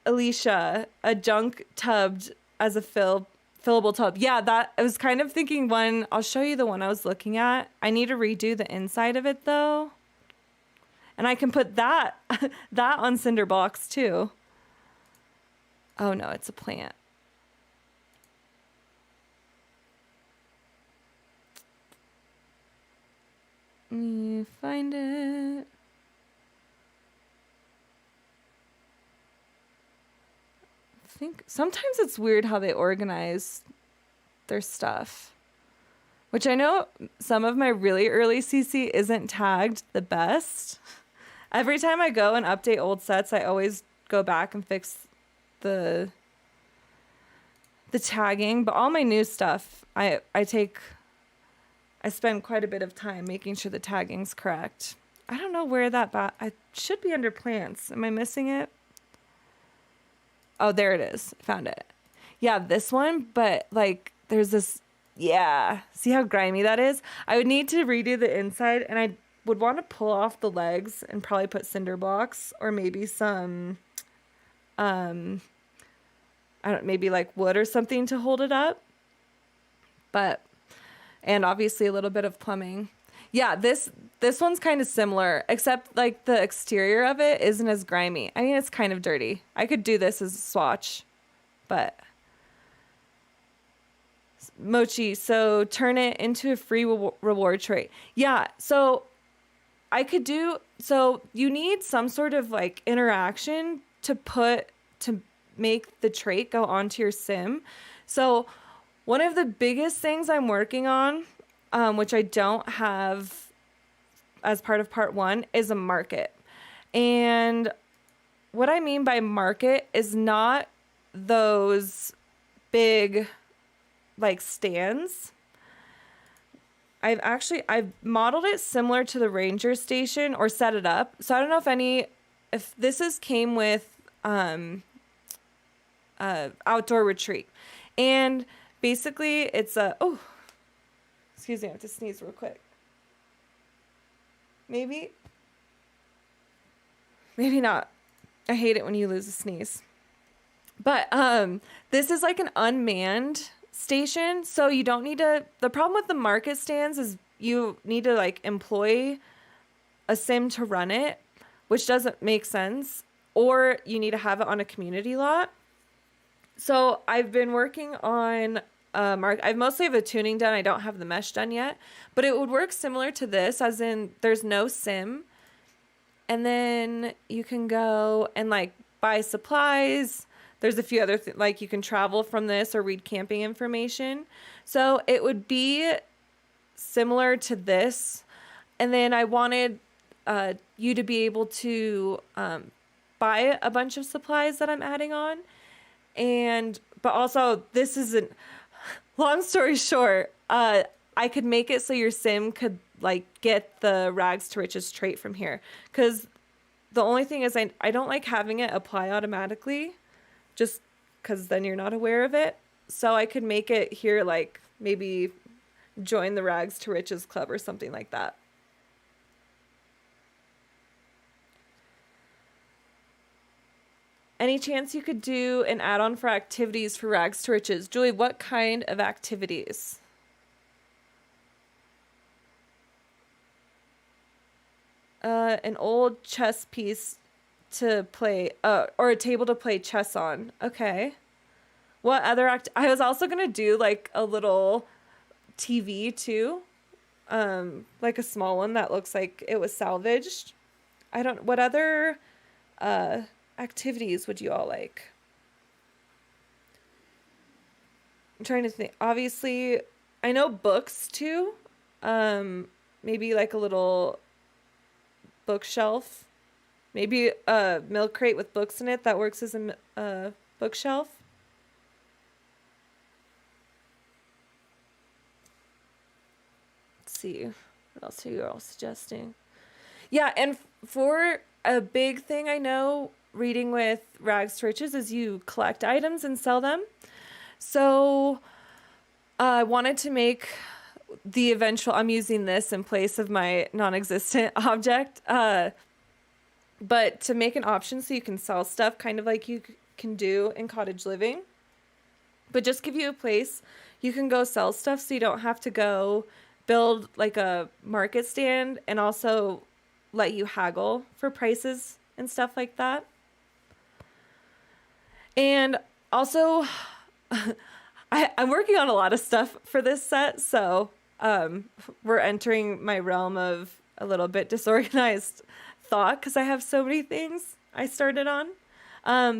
Alicia, a junk tubbed as a fillable tub. Yeah, that I was kind of thinking one. I'll show you the one I was looking at. I need to redo the inside of it though. And I can put that on cinder blocks too. Oh no, it's a plant. Let me find it. I think sometimes it's weird how they organize their stuff, which I know some of my really early CC isn't tagged the best. Every time I go and update old sets, I always go back and fix the tagging, but all my new stuff, I spend quite a bit of time making sure the tagging's correct. I don't know where I should be under plants. Am I missing it? Oh, there it is. Found it. Yeah, this one, but like there's this, yeah. See how grimy that is? I would need to redo the inside and I would want to pull off the legs and probably put cinder blocks or maybe some, maybe like wood or something to hold it up. And obviously a little bit of plumbing. Yeah, this one's kind of similar, except like the exterior of it isn't as grimy. I mean, it's kind of dirty. I could do this as a swatch, but Mochi, so turn it into a free reward trait. Yeah, so you need some sort of like interaction to make the trait go onto your sim. So one of the biggest things I'm working on, which I don't have as part of part 1, is a market. And what I mean by market is not those big like stands. I've modeled it similar to the ranger station or set it up. So I don't know if this came with outdoor retreat. And basically it's excuse me, I have to sneeze real quick. Maybe not. I hate it when you lose a sneeze. But this is like an unmanned station, so you don't need to. The problem with the market stands is you need to like employ a sim to run it, which doesn't make sense, or you need to have it on a community lot. So I've been working on I mostly have the tuning done. I don't have the mesh done yet, but it would work similar to this, as in there's no sim, and then you can go and like buy supplies. There's a few other like you can travel from this or read camping information. So it would be similar to this, and then I wanted you to be able to buy a bunch of supplies that I'm adding on, and but also this isn't. Long story short, I could make it so your sim could like get the rags to riches trait from here, because the only thing is I don't like having it apply automatically, just because then you're not aware of it. So I could make it here, like maybe join the rags to riches club or something like that. Any chance you could do an add-on for activities for rags to riches? Julie, what kind of activities? An old chess piece to play, or a table to play chess on. Okay. What other I was also gonna do like a little TV too, like a small one that looks like it was salvaged. I don't. What other activities would you all like? I'm trying to think. Obviously, I know books too. Maybe like a little bookshelf. Maybe a milk crate with books in it that works as a bookshelf. Let's see. What else are you all suggesting? Yeah, and for a big thing I know reading with Rags to Riches is you collect items and sell them. So I wanted to make the eventual, I'm using this in place of my non-existent object, but to make an option so you can sell stuff kind of like you can do in cottage living, but just give you a place you can go sell stuff so you don't have to go build like a market stand, and also let you haggle for prices and stuff like that. And also, I'm working on a lot of stuff for this set, so we're entering my realm of a little bit disorganized thought because I have so many things I started on.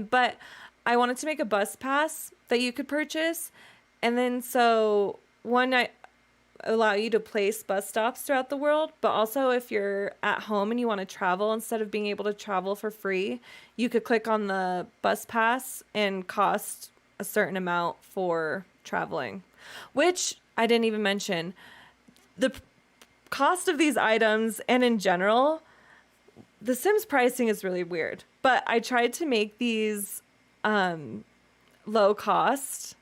But I wanted to make a bus pass that you could purchase, and then so one night allow you to place bus stops throughout the world, but also if you're at home and you want to travel, instead of being able to travel for free, you could click on the bus pass and cost a certain amount for traveling, which I didn't even mention. The cost of these items and in general, the Sims pricing is really weird, but I tried to make these low cost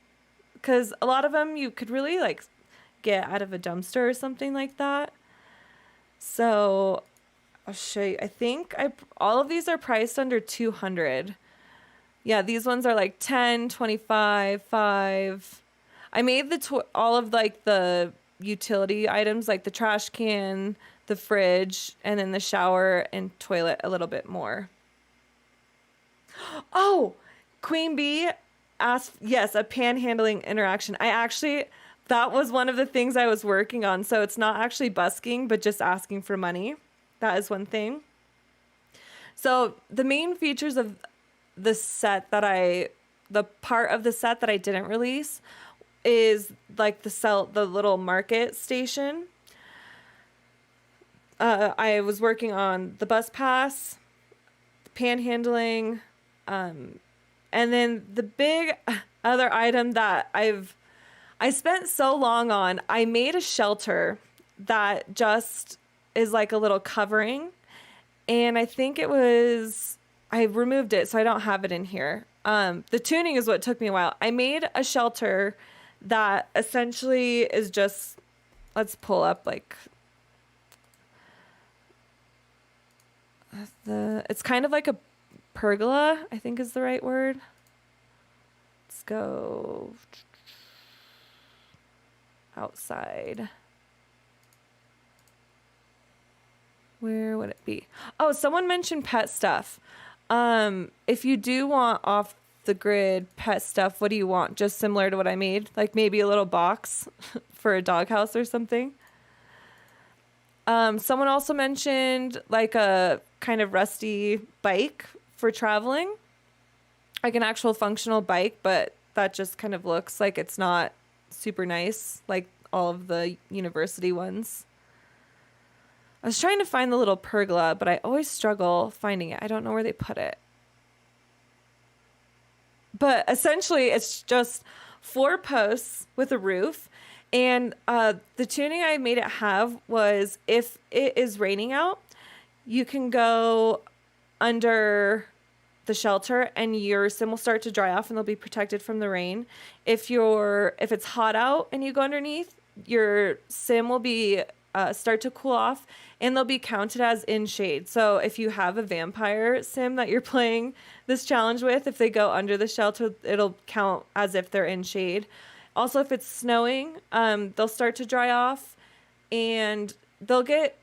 because a lot of them you could really like get out of a dumpster or something like that. So I'll show you. I think all of these are priced under 200. Yeah, these ones are like 10, 25, 5. I made all of like the utility items like the trash can, the fridge, and then the shower and toilet a little bit more. Oh, Queen Bee asked, yes, a panhandling interaction. That was one of the things I was working on. So it's not actually busking, but just asking for money. That is one thing. So the main features of the part of the set that I didn't release is like the little market station. I was working on the bus pass, the panhandling, and then the big other item that I spent so long on, I made a shelter that just is like a little covering. And I think I removed it, so I don't have it in here. The tuning is what took me a while. I made a shelter that essentially is just, let's pull up like it's kind of like a pergola, I think is the right word. Let's go outside. Where would it be? Oh, someone mentioned pet stuff. If you do want off the grid pet stuff, what do you want? Just similar to what I made? Like maybe a little box for a doghouse or something? Someone also mentioned like a kind of rusty bike for traveling, like an actual functional bike, but that just kind of looks like it's not super nice, like all of the university ones. I was trying to find the little pergola, but I always struggle finding it. I don't know where they put it. But essentially, it's just 4 posts with a roof. And the tuning I made it have was if it is raining out, you can go under the shelter and your sim will start to dry off and they'll be protected from the rain. If it's hot out and you go underneath, your sim will be start to cool off and they'll be counted as in shade. So if you have a vampire sim that you're playing this challenge with, if they go under the shelter, it'll count as if they're in shade. Also, if it's snowing, they'll start to dry off and they'll get,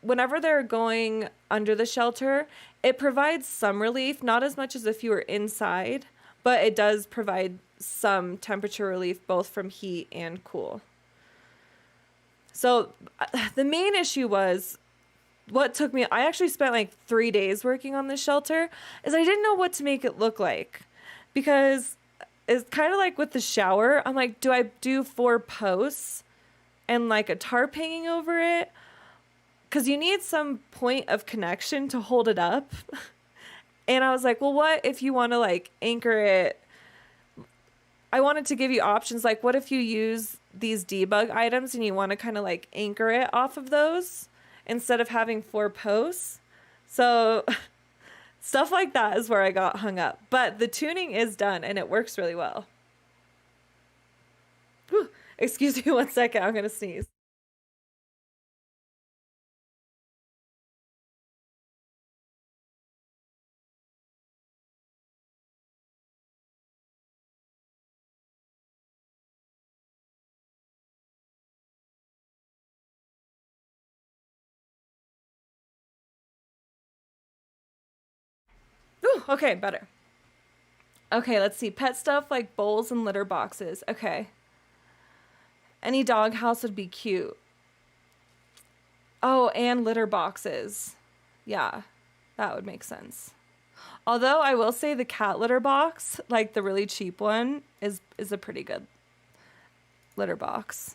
whenever they're going under the shelter, it provides some relief, not as much as if you were inside, but it does provide some temperature relief, both from heat and cool. So the main issue was what took me, I actually spent like 3 days working on this shelter, is I didn't know what to make it look like, because it's kind of like with the shower. I'm like, do I do 4 posts and like a tarp hanging over it? Because you need some point of connection to hold it up. And I was like, well, what if you want to like anchor it? I wanted to give you options. Like, what if you use these debug items and you want to kind of like anchor it off of those instead of having 4 posts? So stuff like that is where I got hung up. But the tuning is done and it works really well. Whew. Excuse me 1 second. I'm going to sneeze. Ooh, okay, better. Okay, let's see. Pet stuff like bowls and litter boxes. Okay. Any dog house would be cute. Oh, and litter boxes. Yeah, that would make sense. Although I will say the cat litter box, like the really cheap one, is a pretty good litter box.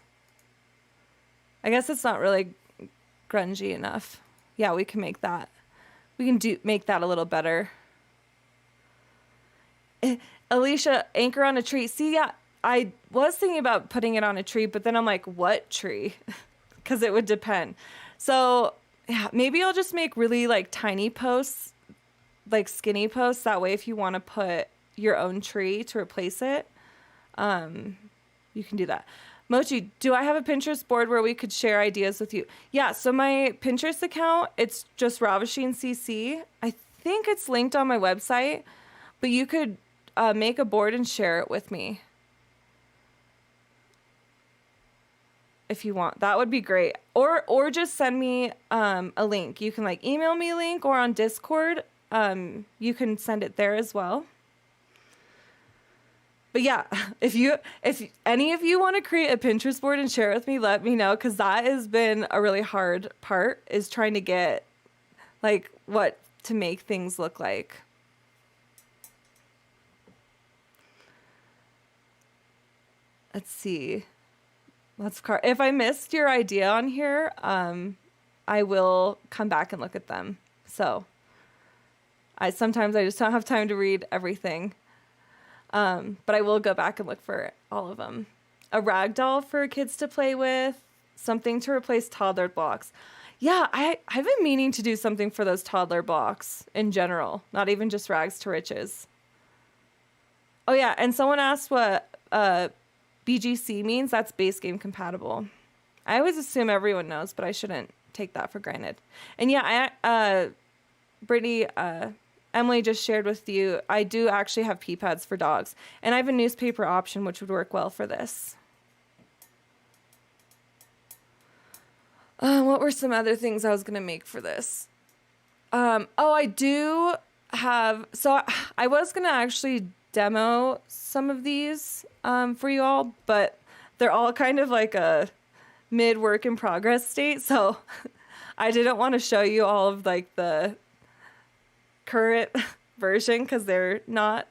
I guess it's not really grungy enough. Yeah, we can make that. We can make that a little better. Alicia, anchor on a tree. See, yeah, I was thinking about putting it on a tree, but then I'm like, what tree? Because it would depend. So yeah, maybe I'll just make really like tiny posts, like skinny posts. That way, if you want to put your own tree to replace it, you can do that. Mochi, do I have a Pinterest board where we could share ideas with you? Yeah, so my Pinterest account, it's just Ravasheen CC. I think it's linked on my website, but you could make a board and share it with me if you want. That would be great. Or just send me a link. You can like email me a link, or on Discord, you can send it there as well. But yeah, if any of you want to create a Pinterest board and share it with me, let me know, because that has been a really hard part, is trying to get like what to make things look like. Let's see. If I missed your idea on here, I will come back and look at them. So sometimes I just don't have time to read everything. But I will go back and look for all of them. A rag doll for kids to play with, something to replace toddler blocks. Yeah, I've been meaning to do something for those toddler blocks in general, not even just rags to riches. Oh yeah, and someone asked what BGC means. That's base game compatible. I always assume everyone knows, but I shouldn't take that for granted. And yeah, Brittany, Emily just shared with you, I do actually have pee pads for dogs, and I have a newspaper option, which would work well for this. What were some other things I was going to make for this? I do have, so I was going to actually demo some of these for you all, but they're all kind of like a mid work in progress state. So I didn't want to show you all of like the current version because they're not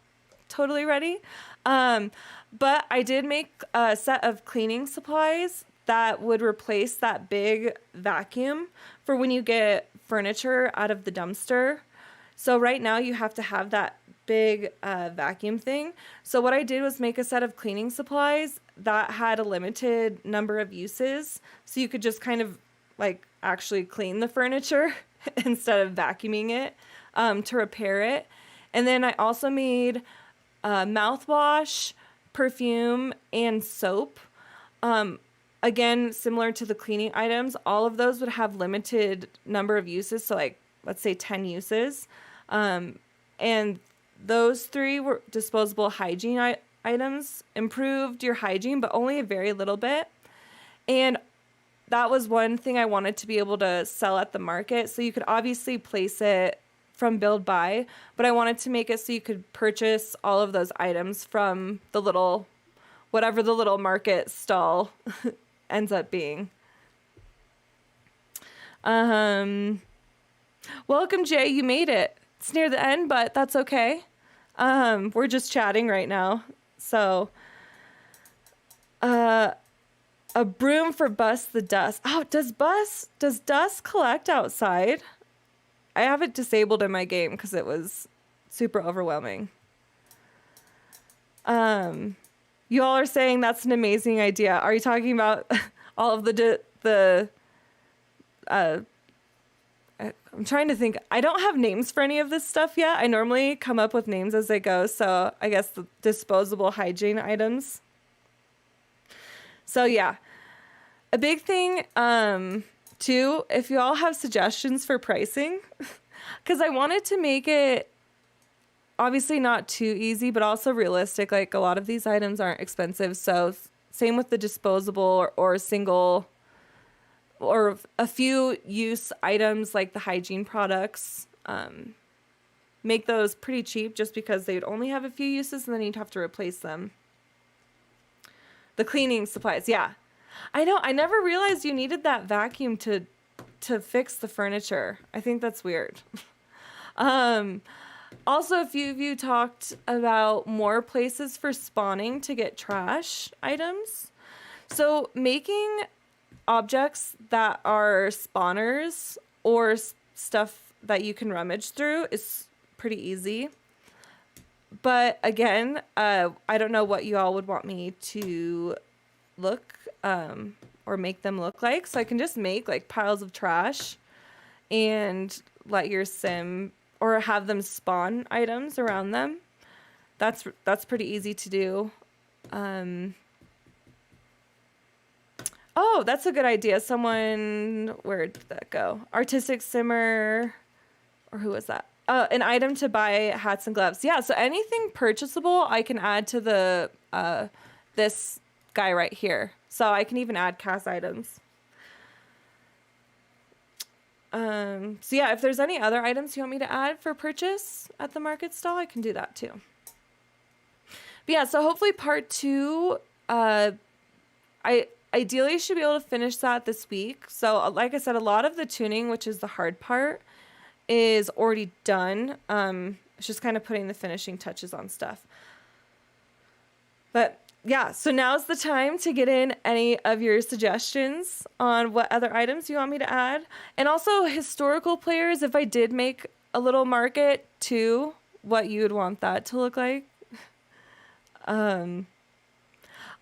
totally ready. But I did make a set of cleaning supplies that would replace that big vacuum for when you get furniture out of the dumpster. So right now you have to have that big vacuum thing. So what I did was make a set of cleaning supplies that had a limited number of uses. So you could just kind of like actually clean the furniture instead of vacuuming it to repair it. And then I also made mouthwash, perfume, and soap. Again, similar to the cleaning items, all of those would have limited number of uses. So like, let's say 10 uses. And those 3 were disposable hygiene items, improved your hygiene, but only a very little bit. And that was one thing I wanted to be able to sell at the market. So you could obviously place it from build buy, but I wanted to make it so you could purchase all of those items from the little, whatever the little market stall ends up being. Welcome, Jay. You made it. It's near the end, but that's okay. We're just chatting right now. So, a broom for bust the dust. Oh, does dust collect outside? I have it disabled in my game because it was super overwhelming. You all are saying that's an amazing idea. Are you talking about all of I'm trying to think. I don't have names for any of this stuff yet. I normally come up with names as I go. So I guess the disposable hygiene items. So yeah, a big thing, too, if you all have suggestions for pricing, because I wanted to make it obviously not too easy, but also realistic. Like a lot of these items aren't expensive. So same with the disposable or single or a few use items like the hygiene products. Make those pretty cheap just because they'd only have a few uses and then you'd have to replace them. The cleaning supplies. Yeah, I know. I never realized you needed that vacuum to fix the furniture. I think that's weird. Also, a few of you talked about more places for spawning to get trash items. So making objects that are spawners or stuff that you can rummage through is pretty easy. But again, I don't know what you all would want me to look or make them look like. So I can just make like piles of trash and let your sim or have them spawn items around them. That's pretty easy to do. Oh, that's a good idea. Someone, where did that go? Artistic Simmer, or who was that? An item to buy hats and gloves. Yeah, so anything purchasable I can add to the this guy right here. So I can even add cast items. So yeah, if there's any other items you want me to add for purchase at the market stall, I can do that too. But yeah, so hopefully part 2, I ideally should be able to finish that this week. So like I said, a lot of the tuning, which is the hard part, is already done. It's just kind of putting the finishing touches on stuff. But yeah, so now's the time to get in any of your suggestions on what other items you want me to add. And also historical players, if I did make a little market too, what you would want that to look like. I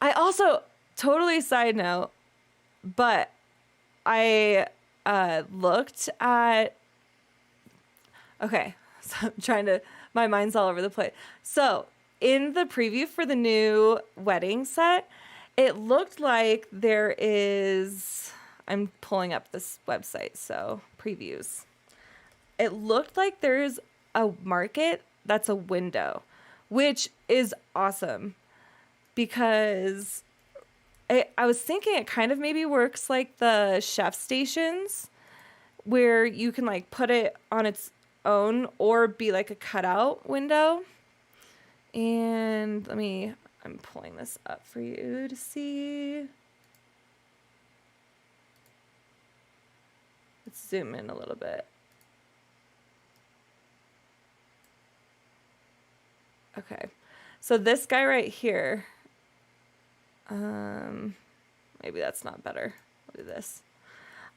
also, totally side note, but I looked at, okay, so I'm trying to, my mind's all over the place. So in the preview for the new wedding set, it looked like there is, I'm pulling up this website, so previews. It looked like there's a market that's a window, which is awesome because I was thinking it kind of maybe works like the chef stations where you can like put it on its own or be like a cutout window. And I'm pulling this up for you to see. Let's zoom in a little bit. Okay, so this guy right here, maybe that's not better. I'll do this.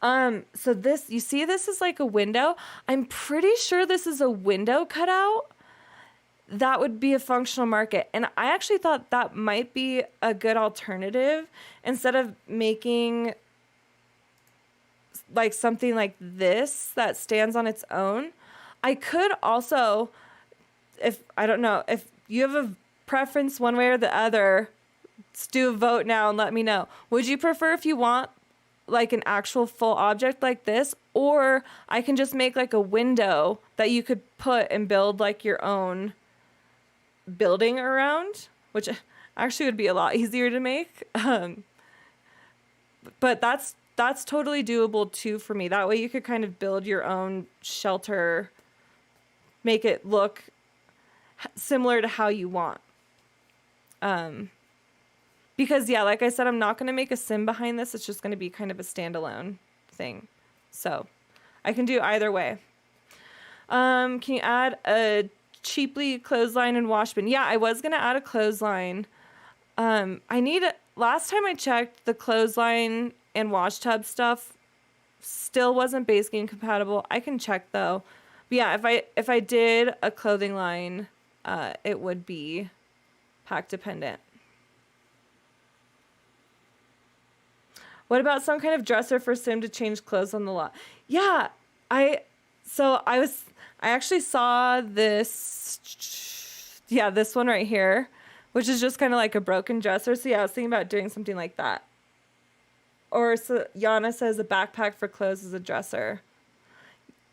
So this, you see this is like a window. I'm pretty sure this is a window cutout. That would be a functional market. And I actually thought that might be a good alternative instead of making like something like this that stands on its own. I could also, I don't know, if you have a preference one way or the other, let's do a vote now and let me know. Would you prefer if you want like an actual full object like this, or I can just make like a window that you could put and build like your own building around, which actually would be a lot easier to make. But that's totally doable too for me. That way you could kind of build your own shelter, make it look similar to how you want. Because yeah, like I said, I'm not going to make a sim behind this. It's just going to be kind of a standalone thing. So I can do either way. Can you add a cheaply clothesline and wash bin? Yeah, I was going to add a clothesline. Last time I checked, the clothesline and wash tub stuff still wasn't base game compatible. I can check though. But yeah, if I did a clothing line, it would be pack dependent. What about some kind of dresser for sim to change clothes on the lot? Yeah, I actually saw this, this one right here, which is just kind of like a broken dresser. So yeah, I was thinking about doing something like that. Or so Yana says a backpack for clothes is a dresser.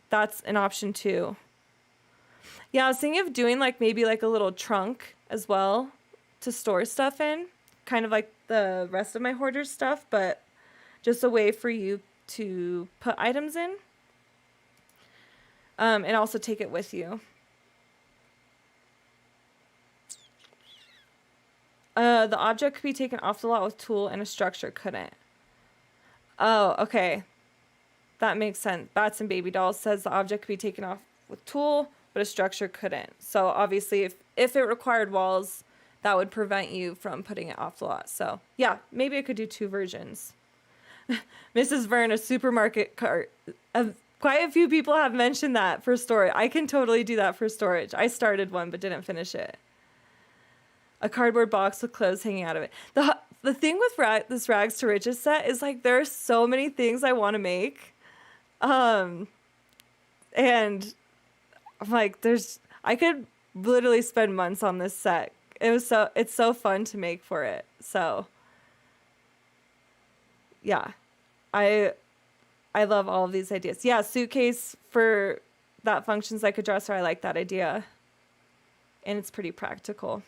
That's an option too. Yeah, I was thinking of doing like maybe like a little trunk as well to store stuff in, kind of like the rest of my hoarder stuff, but just a way for you to put items in, and also take it with you. The object could be taken off the lot with tool and a structure couldn't. Oh, okay. That makes sense. Bats and Baby Dolls says the object could be taken off with tool, but a structure couldn't. So obviously if it required walls, that would prevent you from putting it off the lot. So yeah, maybe I could do two versions. Mrs. Vern, a supermarket cart. Quite a few people have mentioned that for storage. I can totally do that for storage. I started one but didn't finish it. A cardboard box with clothes hanging out of it. The thing with this Rags to Riches set is like there are so many things I want to make. And I'm like, I could literally spend months on this set. It's so fun to make for it. So yeah, I love all of these ideas. Yeah, suitcase for that functions like a dresser. I like that idea. And it's pretty practical.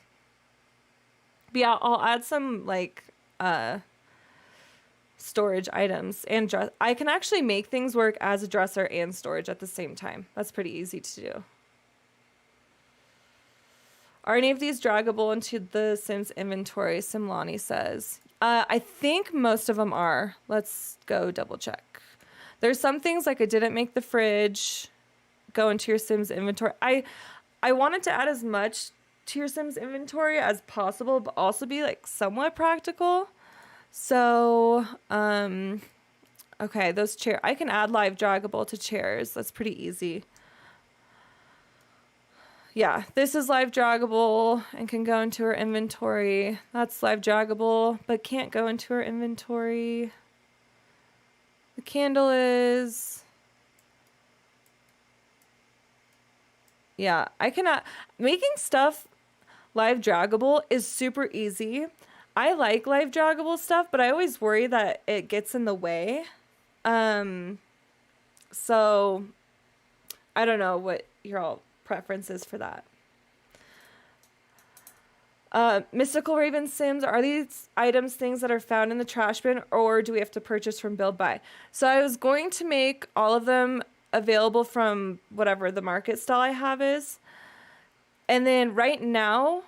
But yeah, I'll add some like storage items and dress. I can actually make things work as a dresser and storage at the same time. That's pretty easy to do. Are any of these draggable into the Sims inventory? Simlani says. I think most of them are. Let's go double check. There's some things like I didn't make the fridge go into your Sims inventory. I wanted to add as much to your Sims inventory as possible, but also be like somewhat practical. So, okay, those chairs. I can add live draggable to chairs. That's pretty easy. Yeah, this is live draggable and can go into her inventory. That's live draggable, but can't go into her inventory. The candle is... Yeah, I cannot... Making stuff live draggable is super easy. I like live draggable stuff, but I always worry that it gets in the way. So I don't know what your all preferences for that. Mystical Raven Sims, are these items things that are found in the trash bin, or do we have to purchase from Build Buy? So I was going to make all of them available from whatever the market stall I have is. And then right now,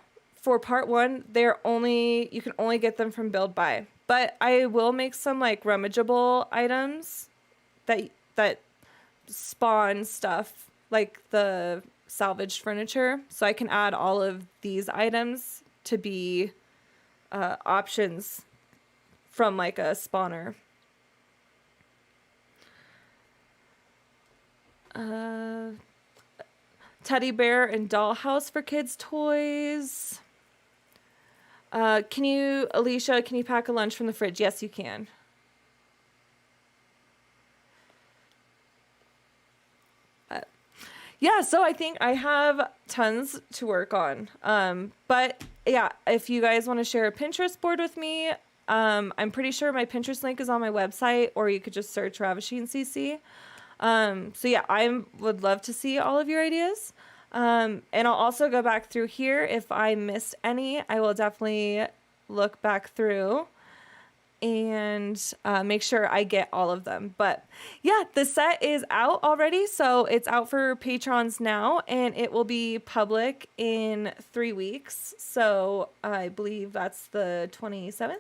for part 1, you can only get them from Build Buy. But I will make some like rummageable items that spawn stuff like the salvaged furniture. So I can add all of these items to be options from like a spawner. Teddy bear and dollhouse for kids' toys. Alicia, can you pack a lunch from the fridge? Yes, you can. Yeah, so I think I have tons to work on. But yeah, if you guys want to share a Pinterest board with me, I'm pretty sure my Pinterest link is on my website, or you could just search Ravasheen CC. So yeah, I would love to see all of your ideas. And I'll also go back through here. If I missed any, I will definitely look back through and make sure I get all of them. But yeah, the set is out already. So it's out for patrons now, and it will be public in 3 weeks. So I believe that's the 27th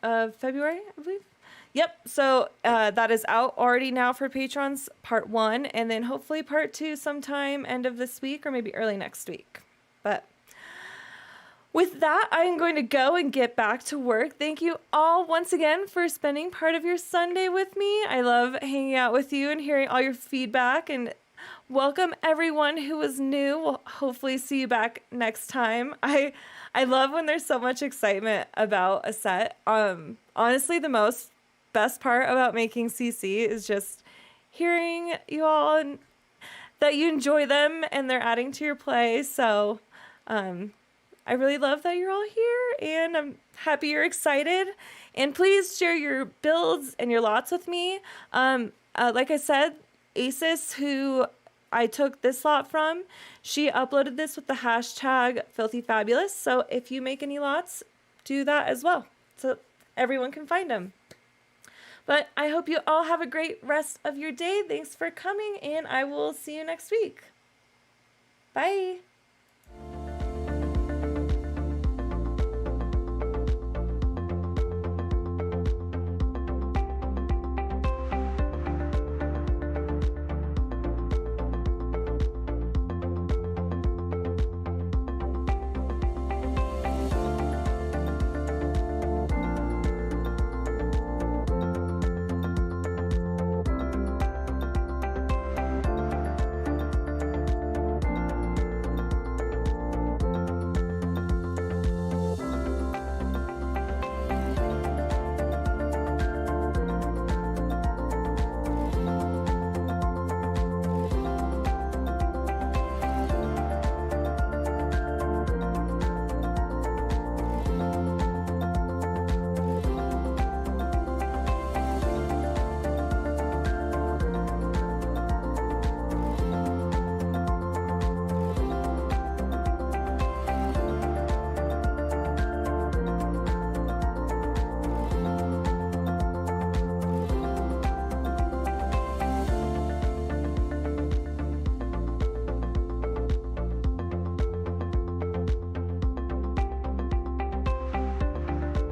of February, I believe. Yep, so that is out already now for patrons, part 1, and then hopefully part 2 sometime end of this week or maybe early next week. But with that, I'm going to go and get back to work. Thank you all once again for spending part of your Sunday with me. I love hanging out with you and hearing all your feedback, and welcome everyone who was new. We'll hopefully see you back next time. I love when there's so much excitement about a set. Honestly, the best part about making CC is just hearing you all and that you enjoy them and they're adding to your play. So I really love that you're all here, and I'm happy you're excited. And please share your builds and your lots with me. Like I said, Asis, who I took this lot from, she uploaded this with the hashtag filthyfabulous. So if you make any lots, do that as well, so everyone can find them. But I hope you all have a great rest of your day. Thanks for coming, and I will see you next week. Bye.